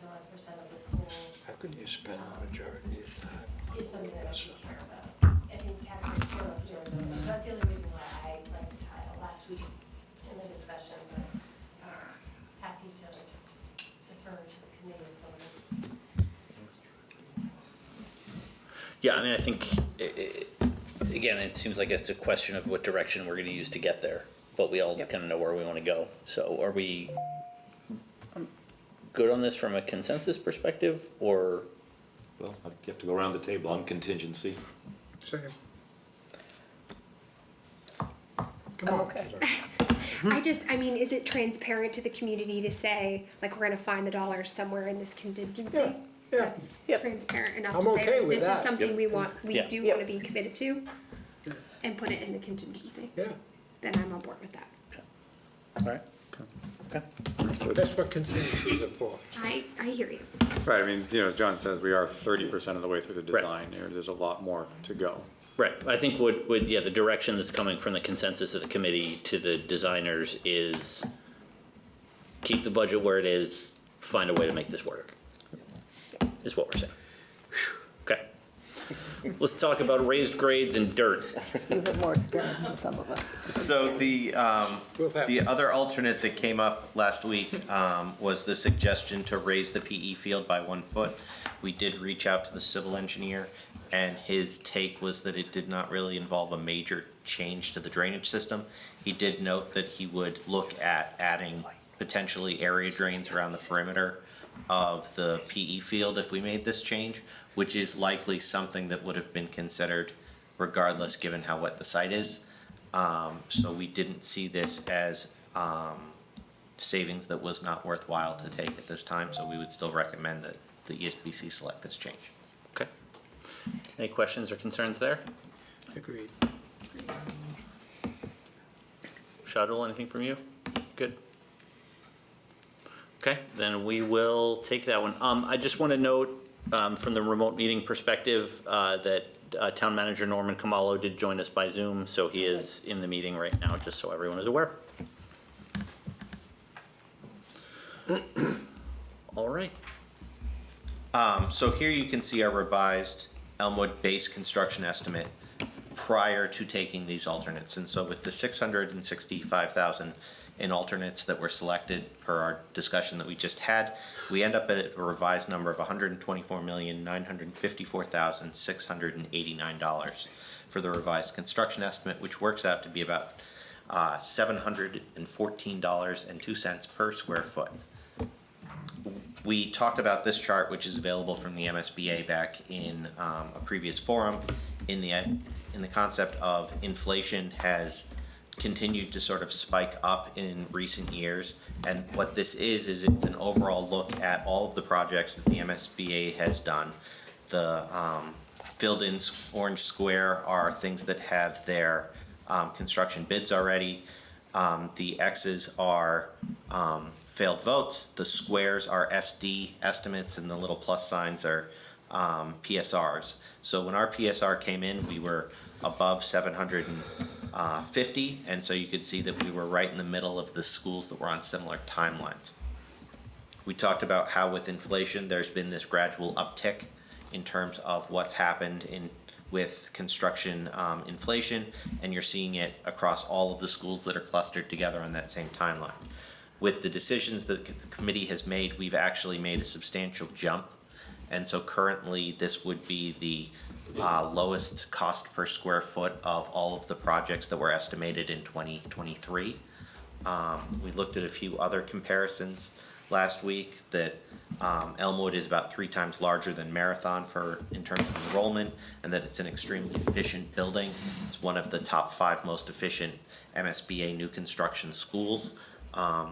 of the school can you spend the majority of the time? Is something that I should care about. I think taxpayers care about durability, so that's the only reason why I liked the title last week in the discussion, but happy to defer to the committee and so on. Yeah, I mean, I think, again, it seems like it's a question of what direction we're gonna use to get there, but we all Yep. kind of know where we wanna go. So are we good on this from a consensus perspective, or? Well, you have to go around the table on contingency. Second. I'm okay. I mean, is it transparent to the community to say, like, we're gonna find the dollars somewhere in this contingency? Yeah, yeah. That's Yep. transparent enough I'm to say, okay that with this is that. something Yep. we want, we Yeah. do Yep. wanna be committed to, and put it in the contingency, Yeah, then I'm on board with that. All right. Okay. that's what contingencies are for. I hear you. Right, I mean, you know, as John says, we are 30% of the way through the Right. design here. There's a lot more to go. Right, I think yeah, the direction that's coming from the consensus of the committee to the designers is keep the budget where it is, find a way to make this work, is what we're saying. Okay. Let's talk about raised grades and dirt. You have more experience than some of us. So the We'll have- the other alternate that came up last week was the suggestion to raise the PE field by 1 foot. We did reach out to the civil engineer, and his take was that it did not really involve a major change to the drainage system. He did note that he would look at adding potentially area drains around the perimeter of the PE field if we made this change, which is likely something that would have been considered regardless, given how wet the site is. So we didn't see this as savings that was not worthwhile to take at this time, so we would still recommend that the ESBC select this change. Okay. Any questions or concerns there? Agreed. Shadul, anything from you? Good. Okay, then we will take that one. I just want to note, from the remote meeting perspective, that Town Manager Norman Kamalo did join us by Zoom, so he is in the meeting right now, just so everyone is aware. All right. So here you can see our revised Elmwood base construction estimate prior to taking these alternates. And so with the 665,000 in alternates that were selected per our discussion that we just had, we end up at a revised number of $124,954,689 for the revised construction estimate, which works out to be about $714.02 per square foot. We talked about this chart, which is available from the MSBA back in a previous forum, in the concept of inflation has continued to sort of spike up in recent years. And what this is it's an overall look at all of the projects that the MSBA has done. The filled in orange square are things that have their construction bids already. The X's are failed votes. The squares are SD estimates, and the little plus signs are PSRs. So when our PSR came in, we were above 750, and so you could see that we were right in the middle of the schools that were on similar timelines. We talked about how with inflation, there's been this gradual uptick in terms of what's happened with construction inflation, and you're seeing it across all of the schools that are clustered together on that same timeline. With the decisions that the committee has made, we've actually made a substantial jump. And so currently, this would be the lowest cost per square foot of all of the projects that were estimated in 2023. We looked at a few other comparisons last week that Elmwood is about 3 times larger than Marathon in terms of enrollment, and that it's an extremely efficient building. It's one of the top 5 most efficient MSBA new construction schools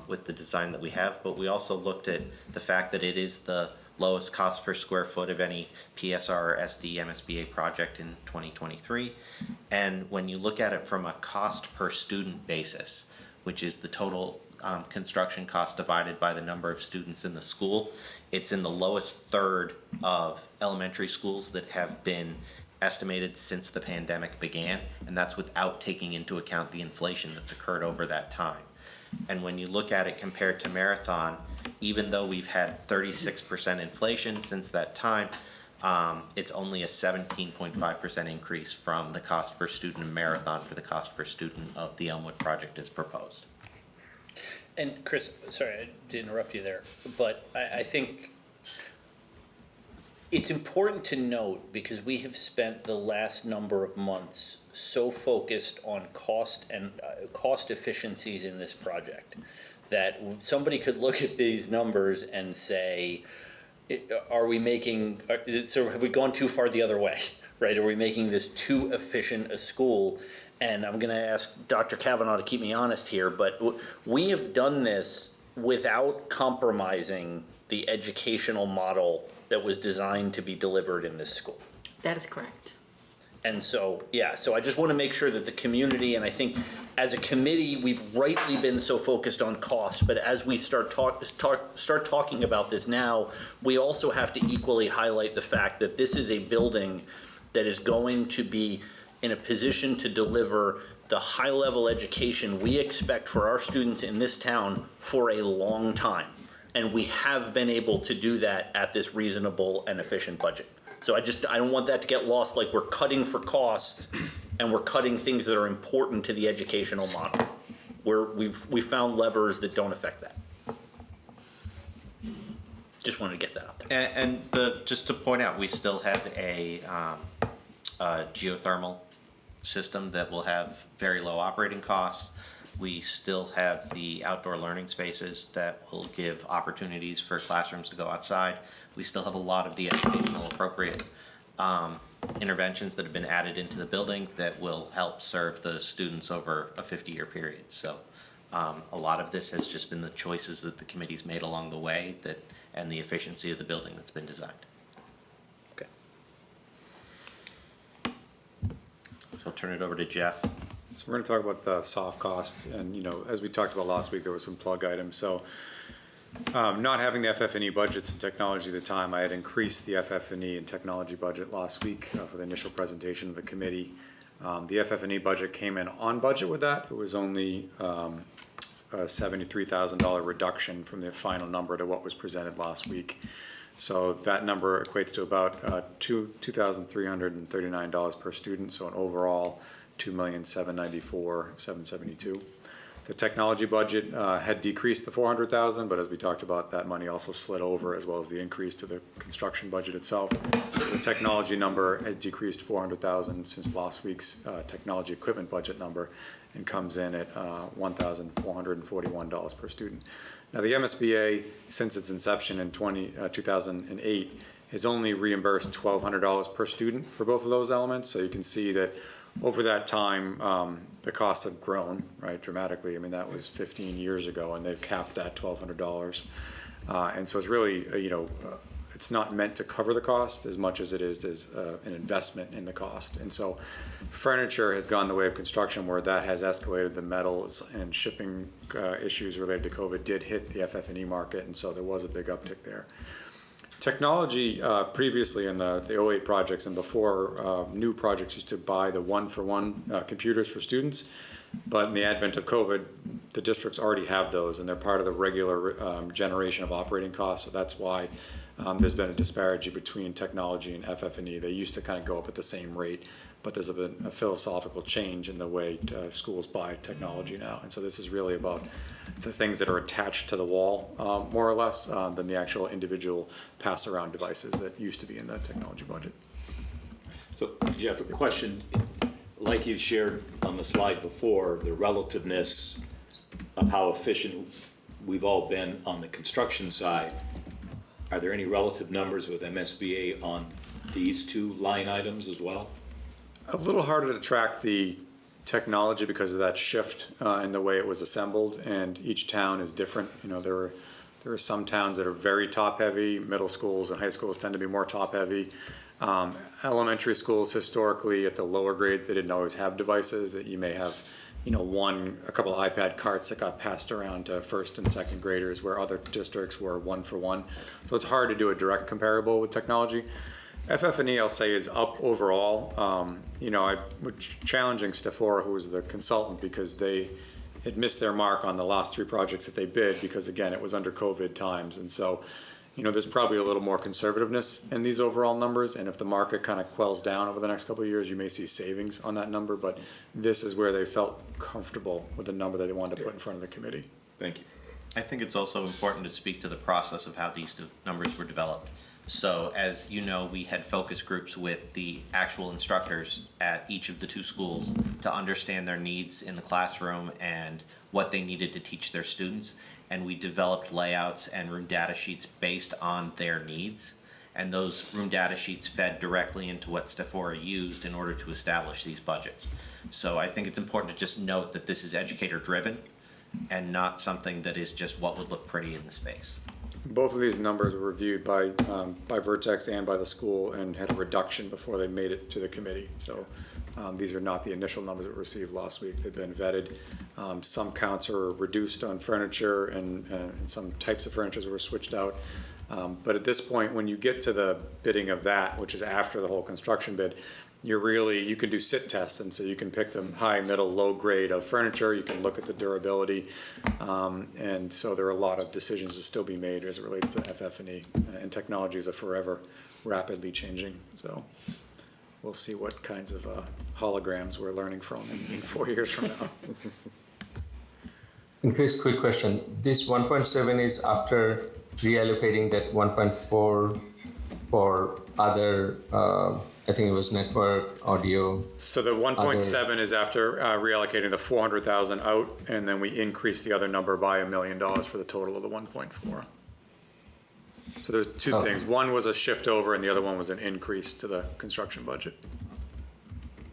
with the design that we have. But we also looked at the fact that it is the lowest cost per square foot of any PSR or SD MSBA project in 2023. And when you look at it from a cost per student basis, which is the total construction cost divided by the number of students in the school, it's in the lowest third of elementary schools that have been estimated since the pandemic began, and that's without taking into account the inflation that's occurred over that time. And when you look at it compared to Marathon, even though we've had 36% inflation since that time, it's only a 17.5% increase from the cost per student in Marathon for the cost per student of the Elmwood project as proposed. And Chris, sorry to interrupt you there, but I think it's important to note, because we have spent the last number of months so focused on cost and cost efficiencies in this project, that somebody could look at these numbers and say, are we making, so have we gone too far the other way, right? Are we making this too efficient a school? And I'm gonna ask Dr. Kavanaugh to keep me honest here, but we have done this without compromising the educational model that was designed to be delivered in this school. That is correct. And so, yeah, so I just want to make sure that the community, and I think as a committee, we've rightly been so focused on cost, but as we start talking about this now, we also have to equally highlight the fact that this is a building that is going to be in a position to deliver the high-level education we expect for our students in this town for a long time. And we have been able to do that at this reasonable and efficient budget. So I don't want that to get lost, like we're cutting for costs and we're cutting things that are important to the educational model. We've found levers that don't affect that. Just wanted to get that out there. And just to point out, we still have a geothermal system that will have very low operating costs. We still have the outdoor learning spaces that will give opportunities for classrooms to go outside. We still have a lot of the educational appropriate interventions that have been added into the building that will help serve the students over a 50-year period. So a lot of this has just been the choices that the committee's made along the way and the efficiency of the building that's been designed. Okay. So I'll turn it over to Jeff. So we're gonna talk about the soft cost, and as we talked about last week, there was some plug items. So not having the FF&E budgets and technology at the time, I had increased the FF&E and technology budget last week for the initial presentation of the committee. The FF&E budget came in on budget with that. It was only a $73,000 reduction from the final number to what was presented last week. So that number equates to about $2,339 per student. So an overall $2,794,772. The technology budget had decreased to $400,000, but as we talked about, that money also slid over, as well as the increase to the construction budget itself. The technology number had decreased $400,000 since last week's technology equipment budget number, and comes in at $1,441 per student. Now, the MSBA, since its inception in 2008, has only reimbursed $1,200 per student for both of those elements. So you can see that over that time, the costs have grown, right, dramatically. I mean, that was 15 years ago, and they've capped that $1,200. And so it's really, it's not meant to cover the cost as much as it is an investment in the cost. And so furniture has gone the way of construction, where that has escalated. The metals and shipping issues related to COVID did hit the FF&E market, and so there was a big uptick there. Technology, previously in the 08 projects and before, new projects used to buy the one-for-one computers for students. But in the advent of COVID, the districts already have those, and they're part of the regular generation of operating costs. So that's why there's been a disparity between technology and FF&E. They used to kind of go up at the same rate, but there's been a philosophical change in the way schools buy technology now. And so this is really about the things that are attached to the wall, more or less, than the actual individual pass-around devices that used to be in the technology budget. So, Jeff, a question, like you shared on the slide before, the relativeness of how efficient we've all been on the construction side. Are there any relative numbers with MSBA on these two line items as well? A little harder to track the technology because of that shift in the way it was assembled, and each town is different. There are some towns that are very top-heavy. Middle schools and high schools tend to be more top-heavy. Elementary schools, historically, at the lower grades, they didn't always have devices. That you may have, a couple of iPad carts that got passed around to first and second graders, where other districts were one-for-one. So it's hard to do a direct comparable with technology. FF&E, I'll say, is up overall. I was challenging Stefora, who was the consultant, because they had missed their mark on the last 3 projects that they bid because, again, it was under COVID times. And so, there's probably a little more conservativeness in these overall numbers. And if the market kind of quells down over the next couple of years, you may see savings on that number. But this is where they felt comfortable with the number that they wanted to put in front of the committee. Thank you. I think it's also important to speak to the process of how these numbers were developed. So as you know, we had focus groups with the actual instructors at each of the 2 schools to understand their needs in the classroom and what they needed to teach their students. And we developed layouts and room data sheets based on their needs. And those room data sheets fed directly into what Stephora used in order to establish these budgets. So I think it's important to just note that this is educator driven and not something that is just what would look pretty in the space. Both of these numbers were reviewed by Vertex and by the school and had a reduction before they made it to the committee. So these are not the initial numbers that were received last week. They've been vetted. Some counts are reduced on furniture and some types of furniture were switched out. But at this point, when you get to the bidding of that, which is after the whole construction bid, you can do sit tests, and so you can pick the high, middle, low grade of furniture. You can look at the durability, and so there are a lot of decisions to still be made as it relates to FF&E. And technologies are forever rapidly changing, so we'll see what kinds of holograms we're learning from in 4 years from now. And Chris, quick question. This 1.7 is after reallocating that 1.4 for other, I think it was network, audio. So the 1.7 is after reallocating the 400,000 out, and then we increased the other number by $1 million for the total of the 1.4. So there's 2 things. One was a shift over, and the other one was an increase to the construction budget.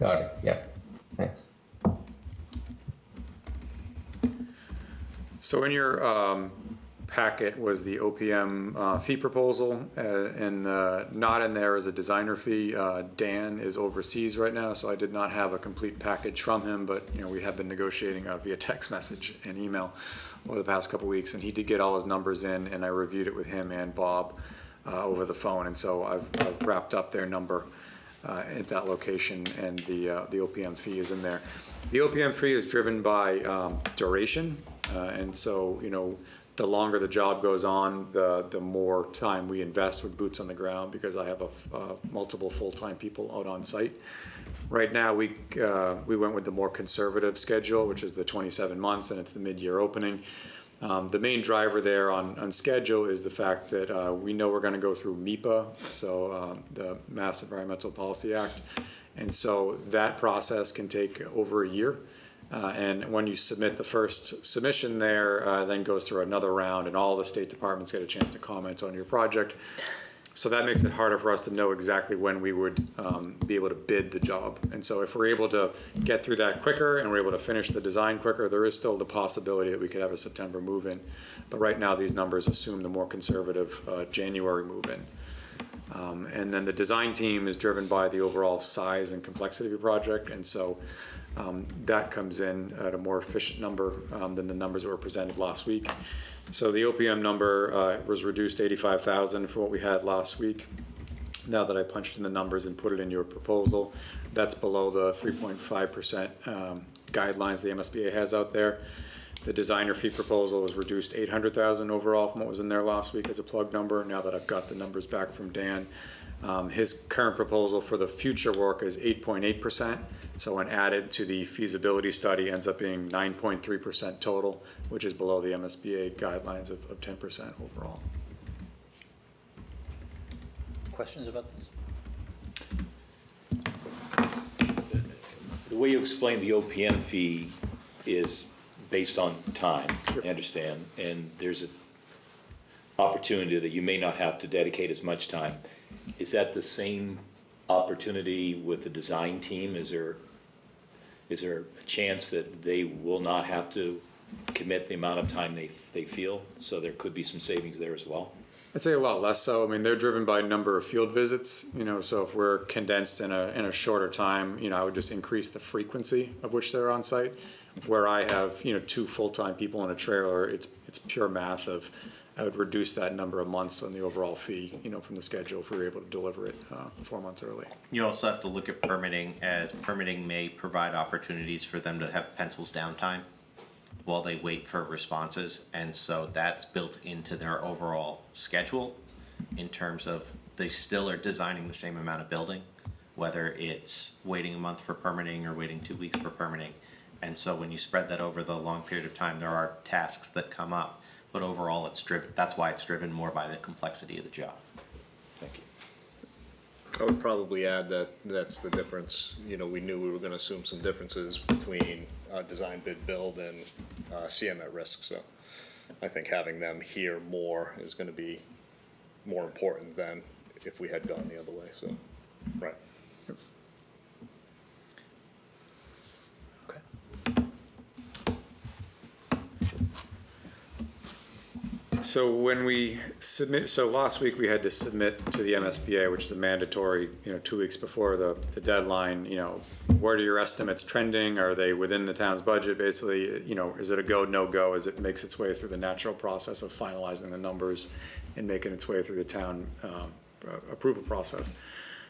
Got it, yeah, thanks. So in your packet was the OPM fee proposal, and not in there is a designer fee. Dan is overseas right now, so I did not have a complete package from him, but we have been negotiating via text message and email over the past couple weeks, and he did get all his numbers in, and I reviewed it with him and Bob over the phone, and so I've wrapped up their number at that location, and the OPM fee is in there. The OPM fee is driven by duration, and so the longer the job goes on, the more time we invest with boots on the ground, because I have multiple full-time people out on site. Right now, we went with the more conservative schedule, which is the 27 months, and it's the mid-year opening. The main driver there on schedule is the fact that we know we're going to go through MEPA, so the Mass Environmental Policy Act, and so that process can take over a year. And when you submit the first submission there, then goes through another round, and all the state departments get a chance to comment on your project. So that makes it harder for us to know exactly when we would be able to bid the job. And so if we're able to get through that quicker and we're able to finish the design quicker, there is still the possibility that we could have a September move-in. But right now, these numbers assume the more conservative January move-in. And then the design team is driven by the overall size and complexity of your project, and so that comes in at a more efficient number than the numbers that were presented last week. So the OPM number was reduced to 85,000 from what we had last week. Now that I punched in the numbers and put it in your proposal, that's below the 3.5% guidelines the MSBA has out there. The designer fee proposal was reduced 800,000 overall from what was in there last week as a plug number. Now that I've got the numbers back from Dan, his current proposal for the future work is 8.8%. So when added to the feasibility study, ends up being 9.3% total, which is below the MSBA guidelines of 10% overall. Questions about this? The way you explain the OPM fee is based on time, I understand, and there's an opportunity that you may not have to dedicate as much time. Is that the same opportunity with the design team? Is there a chance that they will not have to commit the amount of time they feel? So there could be some savings there as well? I'd say a lot less so. I mean, they're driven by number of field visits, so if we're condensed in a shorter time, I would just increase the frequency of which they're on site. Where I have, 2 full-time people in a trailer, it's pure math of, I would reduce that number of months on the overall fee, from the schedule if we were able to deliver it 4 months early. You also have to look at permitting, as permitting may provide opportunities for them to have pencils down time. while they wait for responses. And so that's built into their overall schedule in terms of they still are designing the same amount of building, whether it's waiting a month for permitting or waiting 2 weeks for permitting. And so when you spread that over the long period of time, there are tasks that come up, but overall it's driven, that's why it's driven more by the complexity of the job. Thank you. I would probably add that that's the difference, you know, we knew we were gonna assume some differences between design bid build and CM at risk, so I think having them hear more is gonna be more important than if we had gone the other way, so, right. So when we submit, so last week we had to submit to the MSBA, which is a mandatory, 2 weeks before the deadline, where are your estimates trending? Are they within the town's budget? Basically, is it a go, no go, as it makes its way through the natural process of finalizing the numbers and making its way through the town approval process.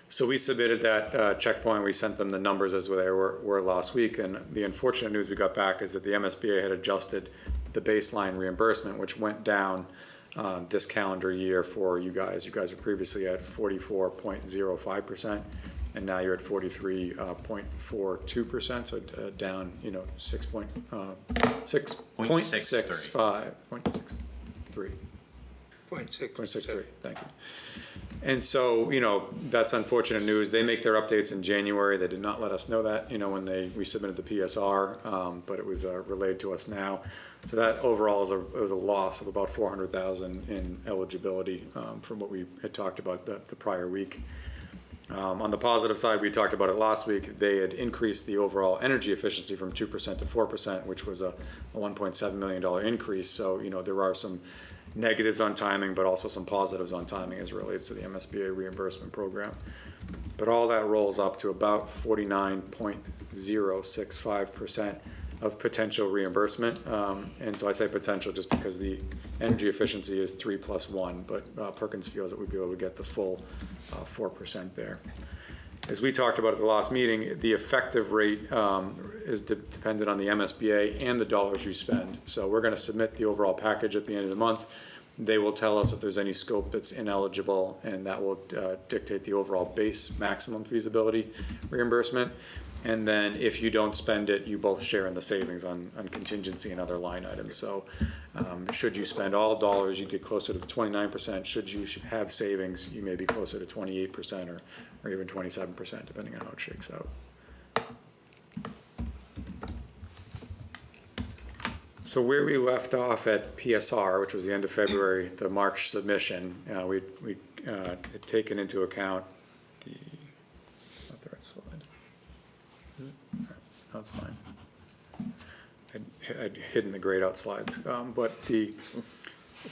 So we submitted that checkpoint. We sent them the numbers as they were last week. And the unfortunate news we got back is that the MSBA had adjusted the baseline reimbursement, which went down this calendar year for you guys. You guys were previously at 44.05%, and now you're at 43.42%, so down, 6.65, 0.63. 0.63, thank you. And so, that's unfortunate news. They make their updates in January. They did not let us know that, when we submitted the PSR, but it was relayed to us now. So that overall was a loss of about $400,000 in eligibility from what we had talked about the prior week. On the positive side, we talked about it last week. They had increased the overall energy efficiency from 2% to 4%, which was a $1.7 million increase. So, there are some negatives on timing, but also some positives on timing as it relates to the MSBA reimbursement program. But all that rolls up to about 49.065% of potential reimbursement. And so I say potential just because the energy efficiency is 3 plus 1, but Perkins feels that we'd be able to get the full 4% there. As we talked about at the last meeting, the effective rate is dependent on the MSBA and the dollars you spend. So we're going to submit the overall package at the end of the month. They will tell us if there's any scope that's ineligible, and that will dictate the overall base maximum feasibility reimbursement. And then if you don't spend it, you both share in the savings on contingency and other line items. So should you spend all dollars, you'd get closer to the 29%. Should you have savings, you may be closer to 28% or even 27%, depending on how it shakes out. So where we left off at PSR, which was the end of February, the March submission, we had taken into account not the right slide. No, it's fine. I'd hidden the grayed out slides, but the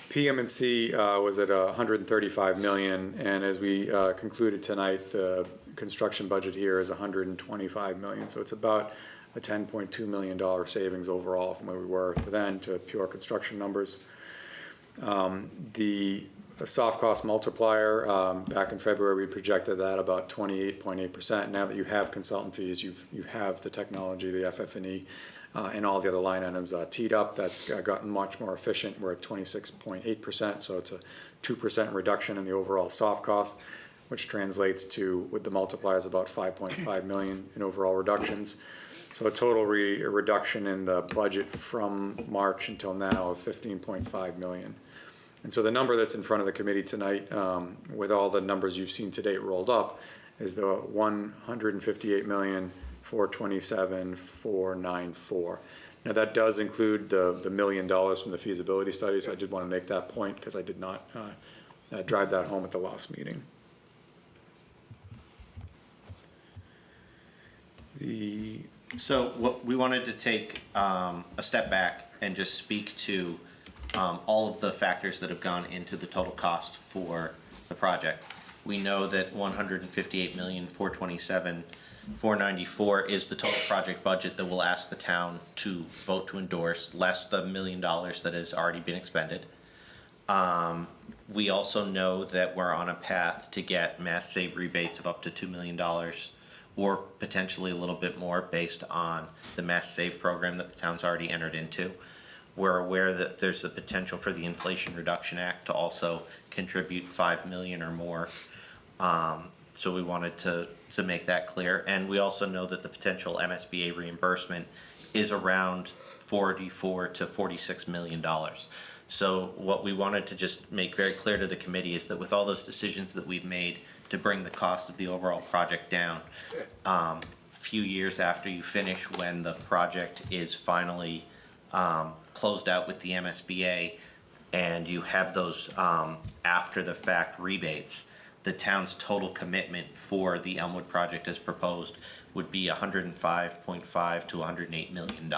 PM&C was at 135 million, and as we concluded tonight, the construction budget here is 125 million. So it's about a $10.2 million savings overall from where we were then to pure construction numbers. The soft cost multiplier, back in February, we projected that about 28.8%. Now that you have consultant fees, you have the technology, the FF&E, and all the other line items teed up, that's gotten much more efficient. We're at 26.8%, so it's a 2% reduction in the overall soft cost, which translates to, with the multipliers, about 5.5 million in overall reductions. So a total reduction in the budget from March until now of 15.5 million. And so the number that's in front of the committee tonight, with all the numbers you've seen to date rolled up, is the 158,427,494. Now that does include the $1 million from the feasibility studies. I did want to make that point because I did not drive that home at the last meeting. So what we wanted to take a step back and just speak to all of the factors that have gone into the total cost for the project. We know that 158,427,494 is the total project budget that we'll ask the town to vote to endorse, less the $1 million that has already been expended. We also know that we're on a path to get mass save rebates of up to $2 million or potentially a little bit more based on the Mass Save program that the town's already entered into. We're aware that there's a potential for the Inflation Reduction Act to also contribute 5 million or more. So we wanted to make that clear. And we also know that the potential MSBA reimbursement is around $44 to $46 million. So what we wanted to just make very clear to the committee is that with all those decisions that we've made to bring the cost of the overall project down, few years after you finish, when the project is finally closed out with the MSBA, and you have those after the fact rebates, the town's total commitment for the Elmwood project as proposed would be $105.5 to $108 million.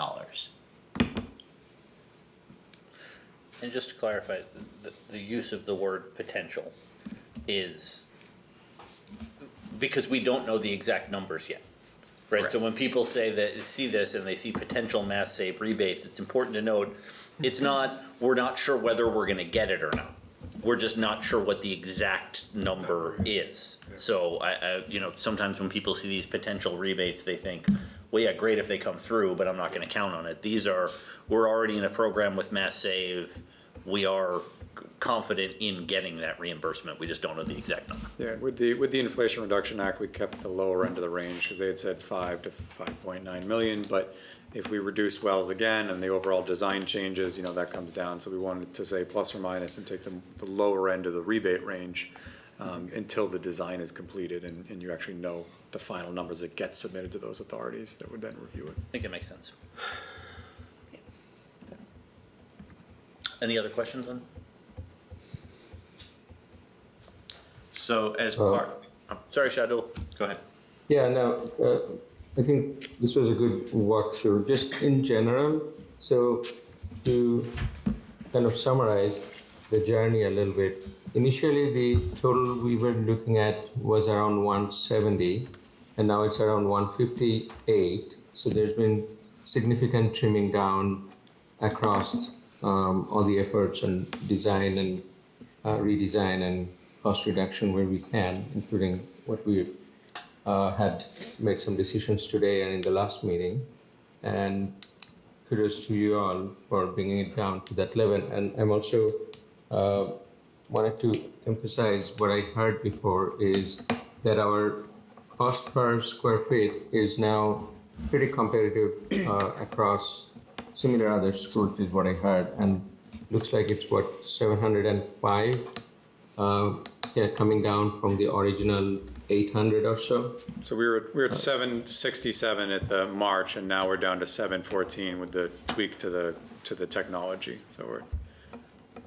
And just to clarify, the use of the word potential is because we don't know the exact numbers yet, right? So when people say that, see this and they see potential Mass Save rebates, it's important to note, it's not, we're not sure whether we're gonna get it or not. We're just not sure what the exact number is. So sometimes when people see these potential rebates, they think, well, yeah, great if they come through, but I'm not gonna count on it. We're already in a program with Mass Save. We are confident in getting that reimbursement. We just don't know the exact number. Yeah, with the Inflation Reduction Act, we kept the lower end of the range because they had said 5 to 5.9 million, but if we reduce wells again and the overall design changes, that comes down. So we wanted to say plus or minus and take the lower end of the rebate range until the design is completed and you actually know the final numbers that get submitted to those authorities that would then review it. I think it makes sense. Any other questions on? So as part, Sorry, Shadul. go ahead. Yeah, no, I think this was a good walkthrough, just in general. So to kind of summarize the journey a little bit, initially the total we were looking at was around 170, and now it's around 158. So there's been significant trimming down across all the efforts and design and redesign and cost reduction where we can, including what we had made some decisions today and in the last meeting. And kudos to you all for bringing it down to that level. And I'm also wanted to emphasize what I heard before is that our cost per square feet is now pretty competitive across similar other schools is what I heard. And looks like it's what, 705 coming down from the original 800 or so. So we were at 767 at the March, and now we're down to 714 with the tweak to the technology. So we're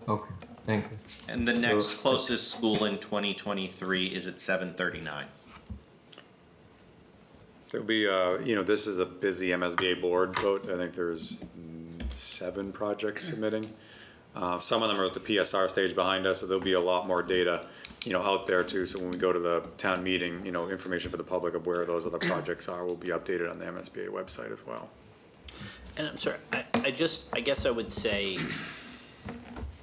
Okay, thank you. And the next closest school in 2023 is at 739. there'll be this is a busy MSBA board vote. I think there's 7 projects submitting. Some of them are at the PSR stage behind us, so there'll be a lot more data out there too. So when we go to the town meeting, information for the public of where those other projects are will be updated on the MSBA website as well. And I'm sorry, I guess I would say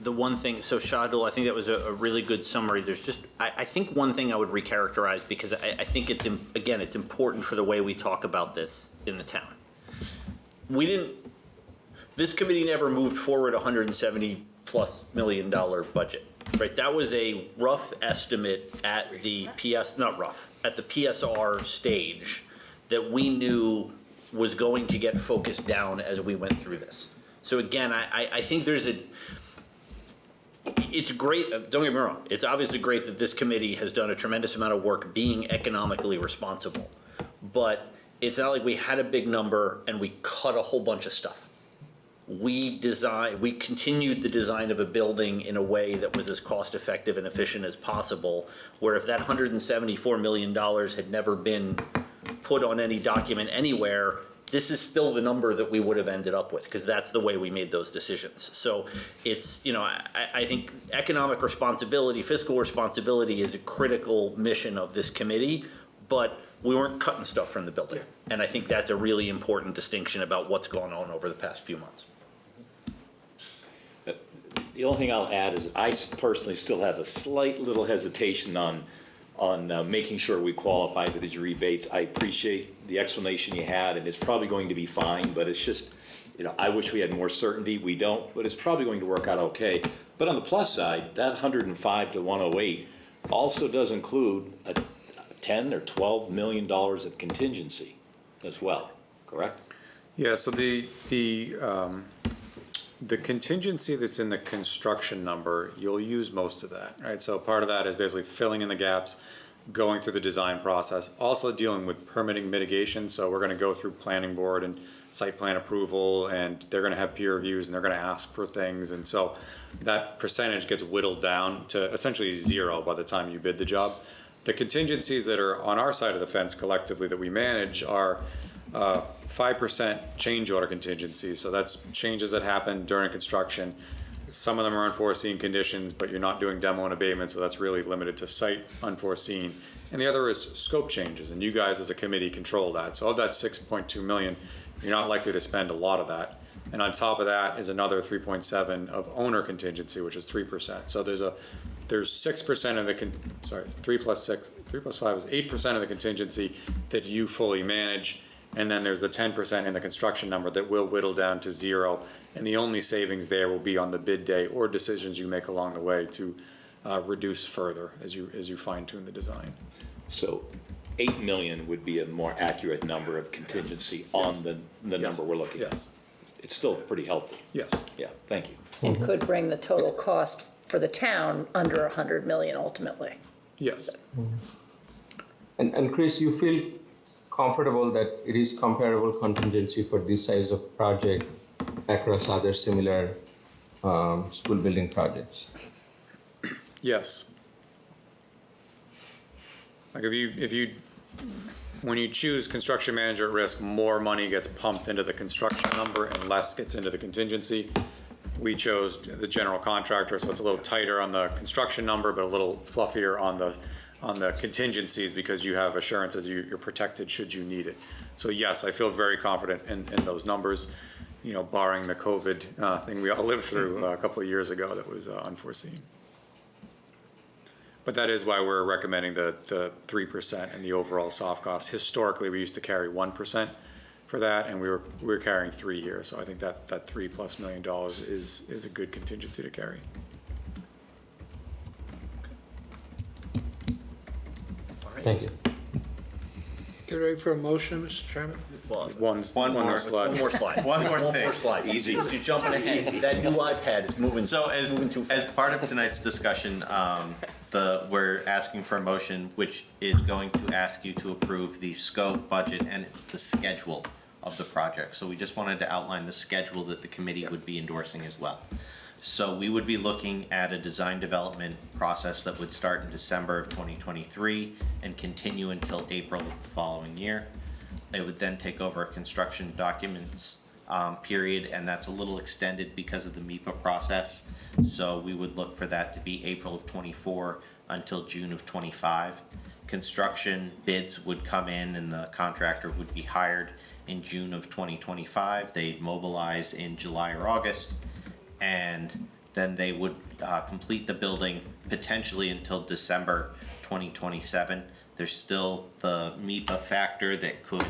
the one thing, so Shadul, I think that was a really good summary. There's just, I think one thing I would recharacterize, because I think it's important for the way we talk about this in the town. This committee never moved forward $170+ million budget. Right, that was a rough estimate at the at the PSR stage that we knew was going to get focused down as we went through this. So again, I think it's great, don't get me wrong, it's obviously great that this committee has done a tremendous amount of work being economically responsible, but it's not like we had a big number and we cut a whole bunch of stuff. We continued the design of a building in a way that was as cost effective and efficient as possible, where if that $174 million had never been put on any document anywhere, this is still the number that we would have ended up with, because that's the way we made those decisions. So it's, I think economic responsibility, fiscal responsibility is a critical mission of this committee, but we weren't cutting stuff from the building. And I think that's a really important distinction about what's gone on over the past few months. The only thing I'll add is I personally still have a slight little hesitation on making sure we qualify for these rebates. I appreciate the explanation you had, and it's probably going to be fine, but it's just, I wish we had more certainty. We don't, but it's probably going to work out okay. But on the plus side, that 105 to 108 also does include a 10 or 12 million dollars of contingency as well, correct? Yeah, so the contingency that's in the construction number, you'll use most of that, right? So part of that is basically filling in the gaps, going through the design process, also dealing with permitting mitigation. So we're gonna go through planning board and site plan approval, and they're gonna have peer reviews, and they're gonna ask for things. And so that percentage gets whittled down to essentially zero by the time you bid the job. The contingencies that are on our side of the fence collectively that we manage are 5% change order contingencies. So that's changes that happen during construction. Some of them are unforeseen conditions, but you're not doing demo and abatement, so that's really limited to site unforeseen. And the other is scope changes, and you guys as a committee control that. So of that 6.2 million, you're not likely to spend a lot of that. And on top of that is another 3.7 of owner contingency, which is 3%. So there's 6% of the, 3 plus 5 is 8% of the contingency that you fully manage. And then there's the 10% in the construction number that will whittle down to zero. And the only savings there will be on the bid day or decisions you make along the way to reduce further as you fine tune the design. So 8 million would be a more accurate number of contingency on the number we're looking at. Yes. It's still pretty healthy. Yes. Yeah, thank you. And could bring the total cost for the town under 100 million ultimately. Yes. And Chris, you feel comfortable that it is comparable contingency for this size of project across other similar school building projects? Yes. Like when you choose construction manager at risk, more money gets pumped into the construction number and less gets into the contingency. We chose the general contractor, so it's a little tighter on the construction number, but a little fluffier on the contingencies because you have assurances you're protected should you need it. So yes, I feel very confident in those numbers, barring the COVID thing we all lived through a couple of years ago that was unforeseen. But that is why we're recommending the 3% and the overall soft cost. Historically, we used to carry 1% for that, and we were carrying 3 here. So I think that $3+ million is a good contingency to carry. Thank you. You ready for a motion, Mr. Chairman? One more slide. One more thing. slide. Easy. You're jumping ahead. That new iPad is moving. So as too fast. part of tonight's discussion, we're asking for a motion which is going to ask you to approve the scope, budget, and the schedule of the project. So we just wanted to outline the schedule that the committee would be endorsing as well. So we would be looking at a design development process that would start in December of 2023 and continue until April of the following year. They would then take over a construction documents period, and that's a little extended because of the MEPA process. So we would look for that to be April of 24 until June of 25. Construction bids would come in and the contractor would be hired in June of 2025. They'd mobilize in July or August, and then they would complete the building potentially until December 2027. There's still the MEPA factor that could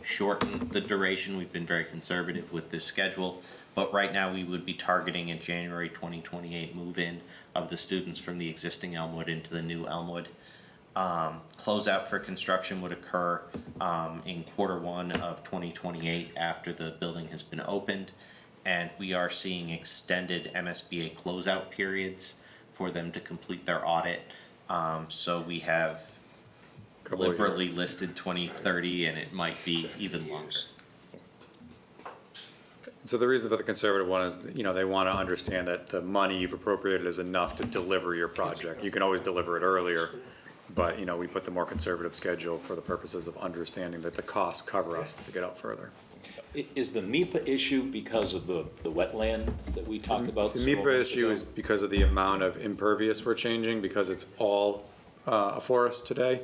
shorten the duration. We've been very conservative with this schedule, but right now we would be targeting a January 2028 move-in of the students from the existing Elmwood into the new Elmwood. Closeout for construction would occur in Q1 of 2028 after the building has been opened, and we are seeing extended MSBA closeout periods for them to complete their audit. So we have liberally listed 2030, and it might be even longer. So the reason for the conservative one is, they want to understand that the money you've appropriated is enough to deliver your project. You can always deliver it earlier, but, we put the more conservative schedule for the purposes of understanding that the costs cover us to get out further. Is the MEPA issue because of the wetland that we talked about? The MEPA issue is because of the amount of impervious we're changing, because it's all a forest today,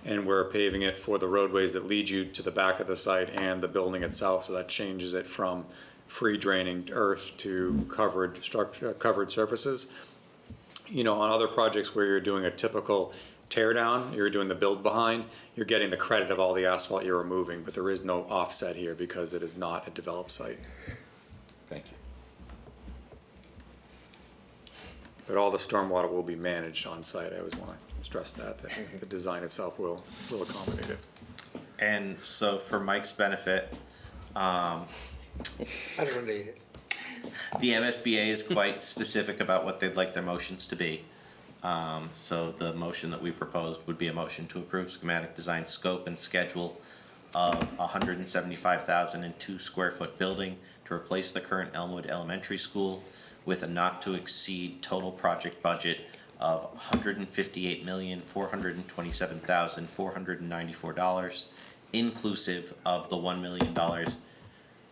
and we're paving it for the roadways that lead you to the back of the site and the building itself, so that changes it from free draining earth to covered surfaces. On other projects where you're doing a typical tear down, you're doing the build behind, you're getting the credit of all the asphalt you're removing, but there is no offset here because it is not a developed site. Thank you. But all the stormwater will be managed on site. I always want to stress that the design itself will accommodate it. And so for Mike's benefit, I don't need it. the MSBA is quite specific about what they'd like their motions to be. So the motion that we proposed would be a motion to approve schematic design scope and schedule of 175,002 square foot building to replace the current Elmwood Elementary School with a not to exceed total project budget of $158,427,494, inclusive of the $1 million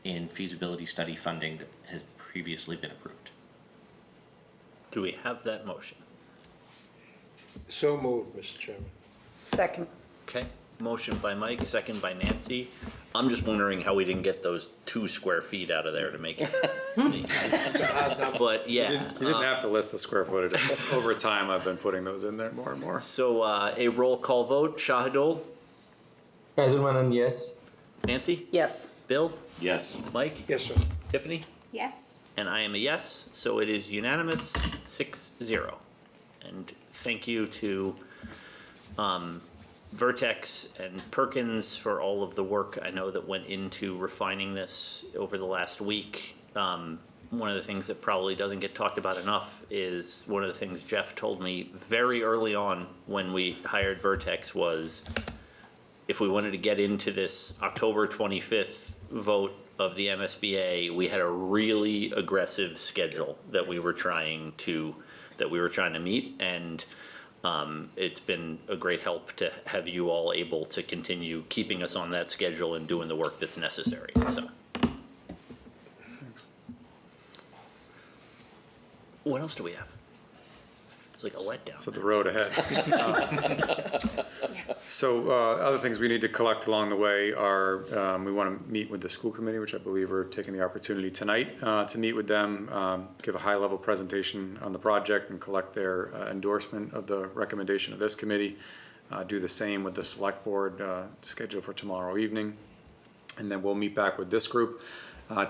in feasibility study funding that has previously been approved. Do we have that motion? So moved, Mr. Chairman. Second. Okay, motion by Mike, second by Nancy. I'm just wondering how we didn't get those 2 square feet out of there to make it. But yeah. You didn't have to list the square footage. Over time, I've been putting those in there more and more. So a roll call vote, Shahidul, Faisal Manan, yes. Nancy, Yes. Bill, Yes. Mike, Yes, sir. Tiffany, Yes. and I am a yes, so it is unanimous, 6-0. And thank you to Vertex and Perkins for all of the work I know that went into refining this over the last week. One of the things that probably doesn't get talked about enough is one of the things Jeff told me very early on when we hired Vertex was if we wanted to get into this October 25th vote of the MSBA, we had a really aggressive schedule that we were trying to meet, and it's been a great help to have you all able to continue keeping us on that schedule and doing the work that's necessary, so. What else do we have? It's like a letdown. So the road ahead. So other things we need to collect along the way are, we want to meet with the school committee, which I believe we're taking the opportunity tonight to meet with them, give a high-level presentation on the project and collect their endorsement of the recommendation of this committee. Do the same with the select board scheduled for tomorrow evening. And then we'll meet back with this group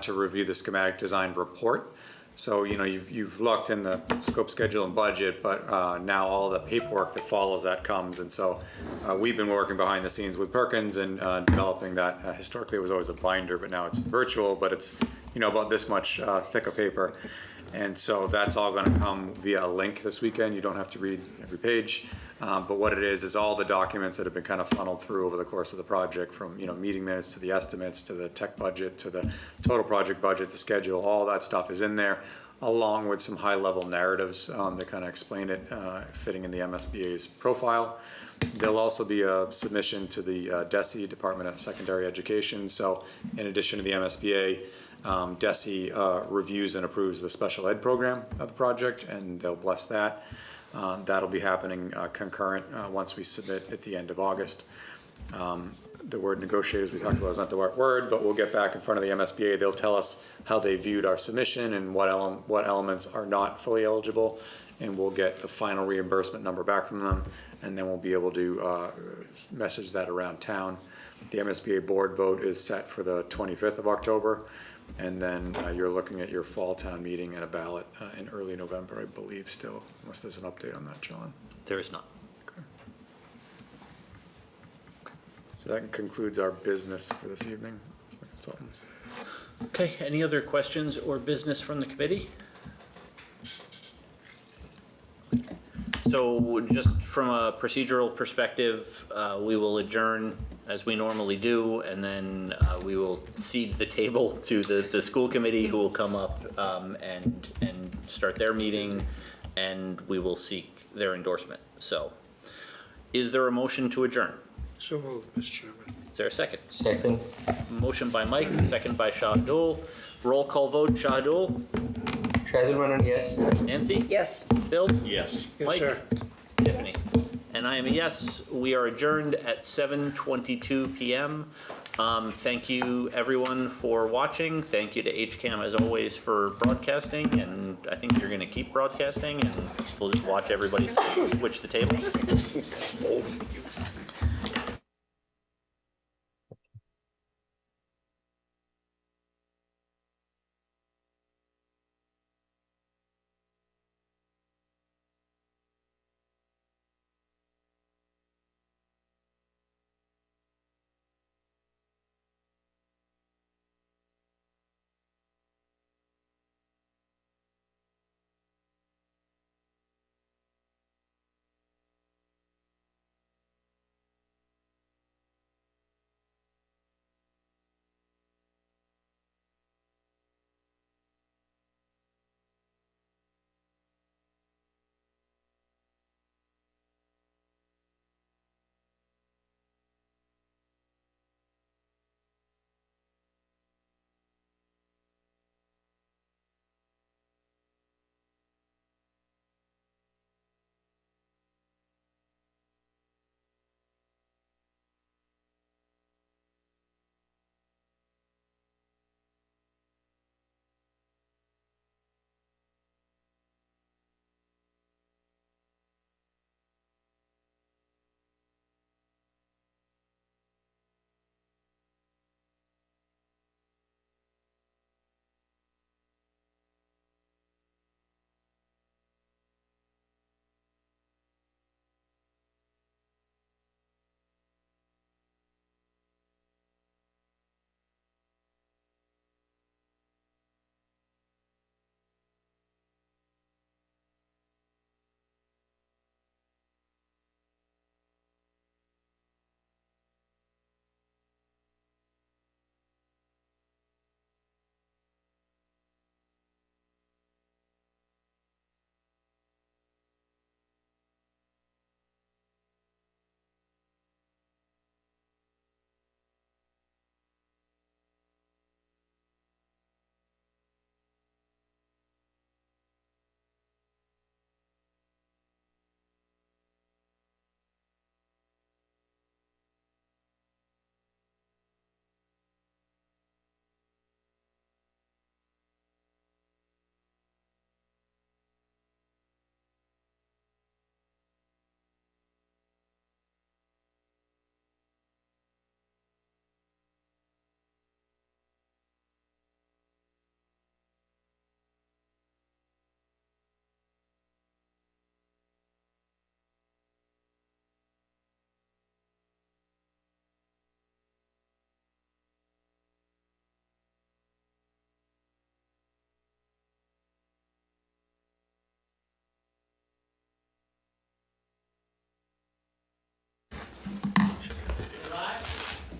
to review the schematic design report. So, you know, you've locked in the scope, schedule, and budget, but now all the paperwork that follows that comes. And so we've been working behind the scenes with Perkins and developing that. Historically, it was always a binder, but now it's virtual, but it's, you know, about this much thick of paper. And so that's all going to come via a link this weekend. You don't have to read every page. But what it is all the documents that have been kind of funneled through over the course of the project, from, you know, meeting minutes to the estimates to the tech budget to the total project budget, the schedule, all that stuff is in there, along with some high-level narratives that kind of explain it, fitting in the MSBA's profile. There'll also be a submission to the DESE, Department of Secondary Education. So in addition to the MSBA, DESE reviews and approves the special ed program of the project, and they'll bless that. That'll be happening concurrent once we submit at the end of August. The word negotiators we talked about is not the right word, but we'll get back in front of the MSBA. They'll tell us how they viewed our submission and what elements are not fully eligible, and we'll get the final reimbursement number back from them, and then we'll be able to message that around town. The MSBA board vote is set for the 25th of October. And then you're looking at your fall town meeting and a ballot in early November, I believe, still, unless there's an update on that, John. There is not. Okay. So that concludes our business for this evening, for the consultants. Okay, any other questions or business from the committee? So just from a procedural perspective, we will adjourn as we normally do, and then we will cede the table to the school committee, who will come up and start their meeting, and we will seek their endorsement. So is there a motion to adjourn? So moved, Mr. Chairman. Is there a second? Second. Motion by Mike, second by Shahidul. Roll call vote, Shahidul. Faisal Manan, yes. Nancy? Yes. Bill? Yes. Yes, Mike? sir. Tiffany? And I am a yes. We are adjourned at 7:22 p.m. Thank you, everyone, for watching. Thank you to HCAM, as always, for broadcasting, and I think you're going to keep broadcasting, and we'll just watch everybody switch the table.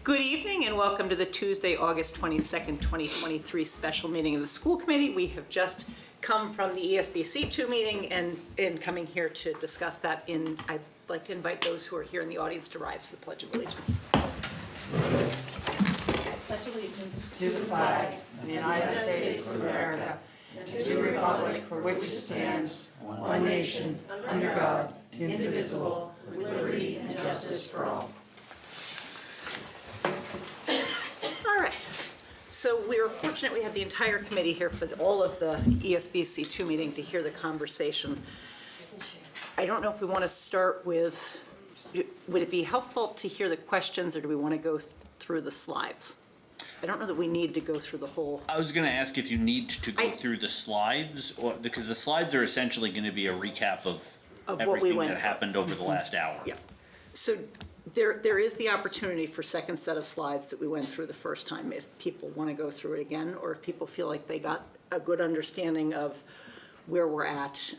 Good evening and welcome to the Tuesday, August 22nd, 2023 special meeting of the school committee. We have just come from the ESBC2 meeting and coming here to discuss that I'd like to invite those who are here in the audience to rise for the Pledge of Allegiance. I pledge allegiance to the flag of the United States of America and to the republic for which it stands, one nation, under God, indivisible, with liberty and justice for all. All right, so we were fortunate we had the entire committee here for all of the ESBC2 meeting to hear the conversation. I don't know if we want to start with, would it be helpful to hear the questions or do we want to go through the slides? I don't know that we need to go through the whole. I was going to ask if you need to go through the slides, or because the slides are essentially going to be a recap of what we everything went that through. happened over the last hour. Yeah. So there is the opportunity for second set of slides that we went through the first time if people want to go through it again, or if people feel like they got a good understanding of where we're at,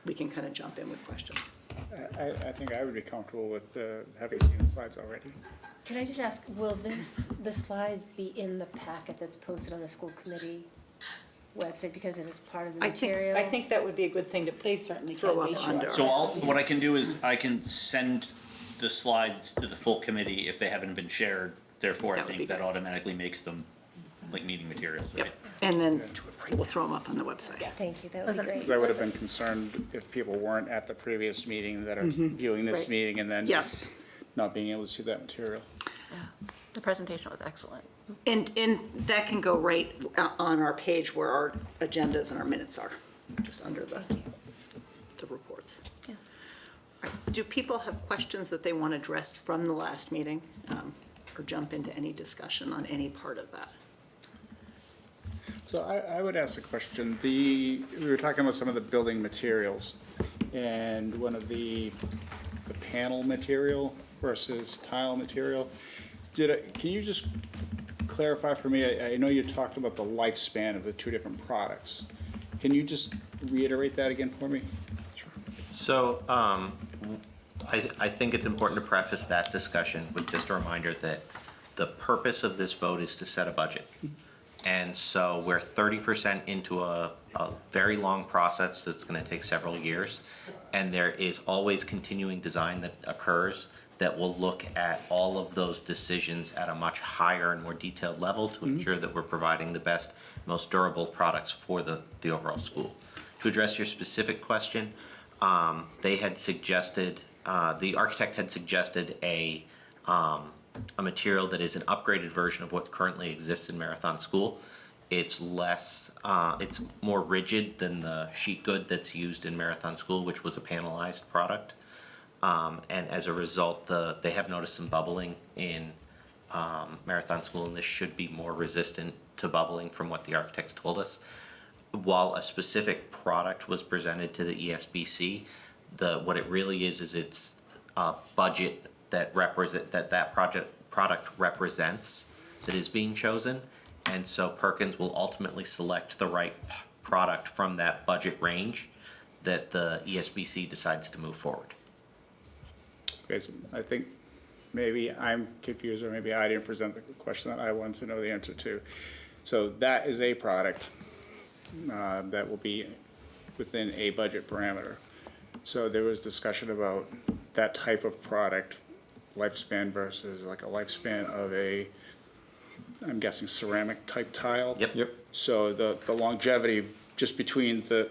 we can kind of jump in with questions. I think I would be comfortable with having seen the slides already. Can I just ask, will the slides be in the packet that's posted on the school committee website because it is part of the material? I think that would be a good thing to They certainly throw can be, up under. So what I can do is I can send the slides to the full committee if they haven't been shared. Therefore, I That would be think that great. automatically makes them like meeting materials, right? Yep. And then we'll throw them up on the website. Thank you, that would be great. Because I would have been concerned if people weren't at the previous meeting that are viewing this Right. meeting and then Yes. not being able to see that material. The presentation was excellent. And that can go right on our page where our agendas and our minutes are, just under the reports. Yeah. All right. Do people have questions that they want addressed from the last meeting, or jump into any discussion on any part of that? So I would ask a question. We were talking about some of the building materials, and one of the panel material versus tile material. Can you just clarify for me? I know you talked about the lifespan of the two different products. Can you just reiterate that again for me? So, I think it's important to preface that discussion with just a reminder that the purpose of this vote is to set a budget. And so we're 30% into a very long process that's gonna take several years. And there is always continuing design that occurs that will look at all of those decisions at a much higher and more detailed level to ensure that we're providing the best, most durable products for the overall school. To address your specific question, they had suggested, the architect had suggested a material that is an upgraded version of what currently exists in Marathon School. It's less, it's more rigid than the sheet good that's used in Marathon School, which was a panelized product. And as a result, they have noticed some bubbling in Marathon School, and this should be more resistant to bubbling from what the architects told us. While a specific product was presented to the ESBC, what it really is it's a budget that product represents that is being chosen. And so Perkins will ultimately select the right product from that budget range that the ESBC decides to move forward. Okay, so I think maybe I'm confused, or maybe I didn't present the question that I wanted to know the answer to. So that is a product that will be within a budget parameter. So there was discussion about that type of product, lifespan versus like a lifespan of a, I'm guessing ceramic type tile? Yep. So the longevity just between the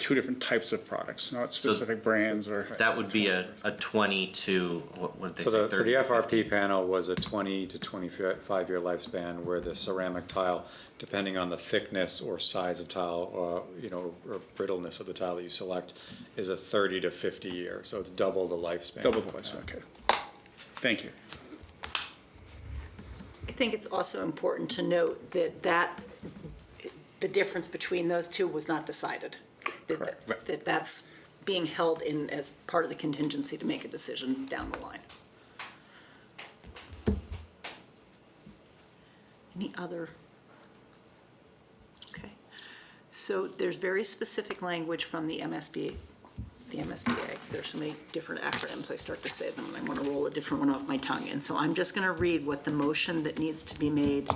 two different types of products, not specific brands or. That would be a 20 to, what would they say, So 30 the to 50? FRP panel was a 20 to 25 year lifespan, where the ceramic tile, depending on the thickness or size of tile, or brittleness of the tile that you select, is a 30 to 50 year. So it's double the lifespan. Double the lifespan, okay. Thank you. I think it's also important to note that the difference between those two was not decided. That's being held in as part of the contingency to make a decision down the line. Any other? Okay. So there's very specific language from the MSBA. There's so many different acronyms, I start to say them, and I want to roll a different one off my tongue. And so I'm just going to read what the motion that needs to be made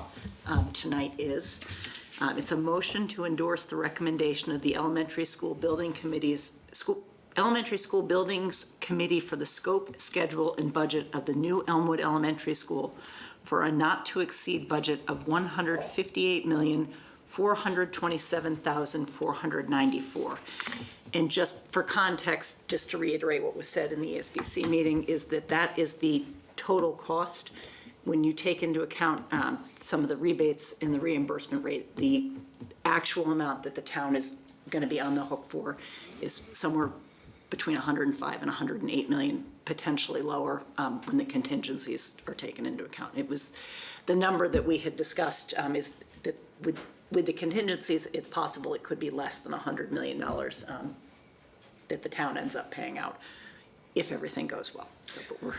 tonight is. It's a motion to endorse the recommendation of the Elementary School Buildings Committee for the scope, schedule, and budget of the new Elmwood Elementary School for a not-to-exceed budget of $158,427,494. And just for context, just to reiterate what was said in the ESBC meeting, is that is the total cost. When you take into account some of the rebates and the reimbursement rate, the actual amount that the town is going to be on the hook for is somewhere between 105 and 108 million, potentially lower when the contingencies are taken into account. It was the number that we had discussed is that with the contingencies, it's possible it could be less than $100 million that the town ends up paying out if everything goes well. So, but we're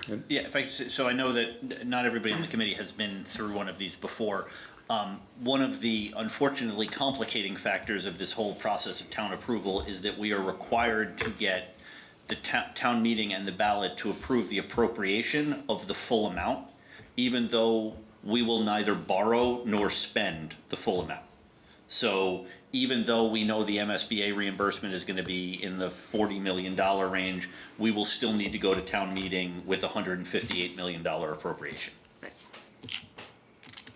So I know that not everybody in the committee has been through one of these before. One of the unfortunately complicating factors of this whole process of town approval is that we are required to get the town meeting and the ballot to approve the appropriation of the full amount, even though we will neither borrow nor spend the full amount. So even though we know the MSBA reimbursement is going to be in the $40 million range, we will still need to go to town meeting with a $158 million appropriation.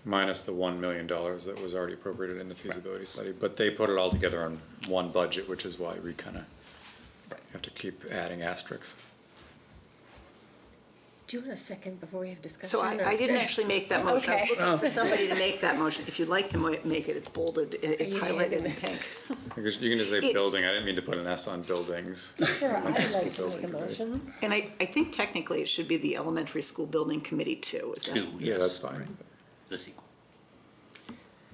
Minus the $1 million that was already appropriated in the feasibility study, but they put it all together on one budget, which is why we kind of have to keep adding asterisks. Do you want a second before we have discussion? So I didn't actually make that motion. I was Okay. looking for somebody to make that motion. If you'd like to make it, it's bolded, it's you highlighted in pink. Because you can just say building, I didn't mean to put an S on buildings. Sure, I'd like to make a motion. And I think technically it should be the Elementary School Building Committee too, is that? Two, Yeah, yes, that's fine. the sequel.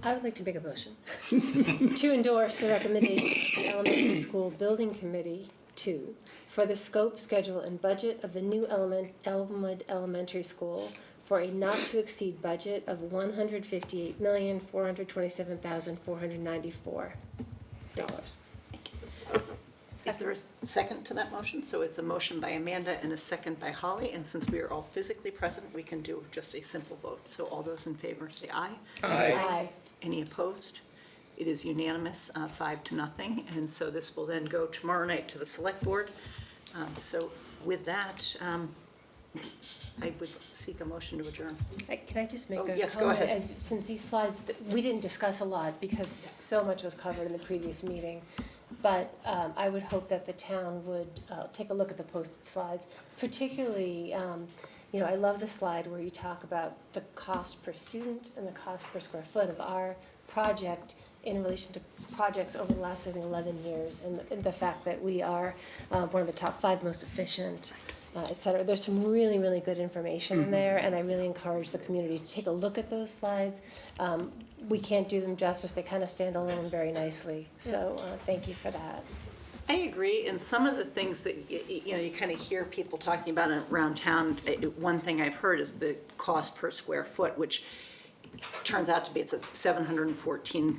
I would like to make a motion to endorse the recommendation of the Elementary School Building Committee 2 for the scope, schedule, and budget of the new Elmwood Elementary School for a not-to-exceed budget of $158,427,494. Is there a second to that motion? So it's a motion by Amanda and a second by Holly, and since we are all physically present, we can do just a simple vote. So all those in favor say aye. Aye. Any opposed? It is unanimous, 5-0, and so this will then go tomorrow night to the Select Board. So with that, I would seek a motion to adjourn. Can I just make Oh, a yes, go comment? ahead. Since these slides, we didn't discuss a lot because so much was covered in the previous meeting. But I would hope that the town would take a look at the posted slides, particularly, I love the slide where you talk about the cost per student and the cost per square foot of our project in relation to projects over the last, 11 years, and the fact that we are one of the top 5 most efficient, et cetera. There's some really, really good information in there, and I really encourage the community to take a look at those slides. We can't do them justice. They kind of stand alone very nicely. So thank you for that. I agree, and some of the things that, you kind of hear people talking about around town, one thing I've heard is the cost per square foot, which turns out to be, it's a $714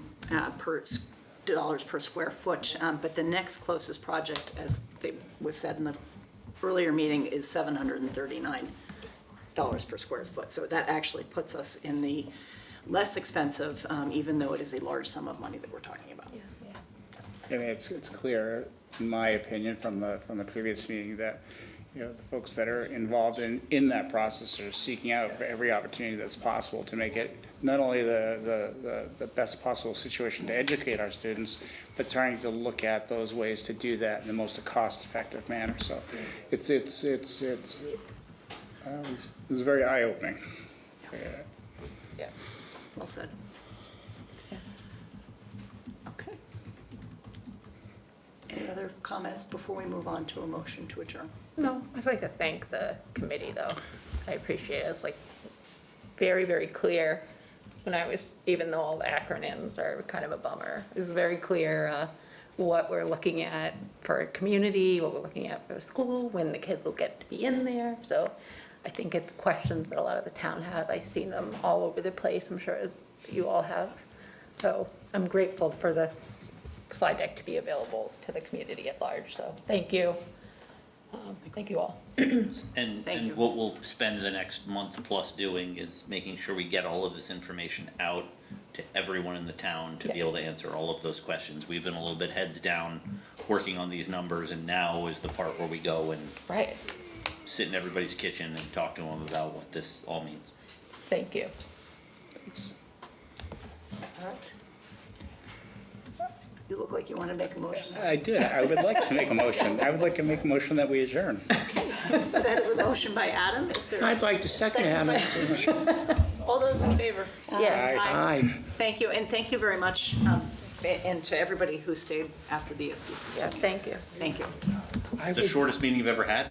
dollars per square foot, but the next closest project, as was said in the earlier meeting, is $739 per square foot. So that actually puts us in the less expensive, even though it is a large sum of money that we're talking about. I mean, it's clear, in my opinion, from the previous meeting, that, the folks that are involved in that process are seeking out every opportunity that's possible to make it not only the best possible situation to educate our students, but trying to look at those ways to do that in the most cost-effective manner. So it was very eye-opening. Yeah. Well said. Okay. Any other comments before we move on to a motion to adjourn? No, I'd like to thank the committee, though. I appreciate it. It's very, very clear even though all the acronyms are kind of a bummer. It was very clear what we're looking at for a community, what we're looking at for the school, when the kids will get to be in there. So I think it's questions that a lot of the town have. I see them all over the place. I'm sure you all have. So I'm grateful for this slide deck to be available to the community at large. So thank you. Thank you all. And what we'll spend the next month plus doing is making sure we get all of this information out to everyone in the town to be able to answer all of those questions. We've been a little bit heads down working on these numbers, and now is the part where we go and sit in everybody's kitchen and talk to them about what this all means. Thank you. Thanks. All right. You look like you want to make a motion. I did. I would like to make a motion. I would like to make a motion that we adjourn. So that is a motion by Adam. Is there? I'd like to second Hannah's. All those in favor? Yeah. Aye. Thank you, and thank you very much, and to everybody who stayed after the SBC. Yeah, thank you. Thank you. The shortest meeting you've ever had?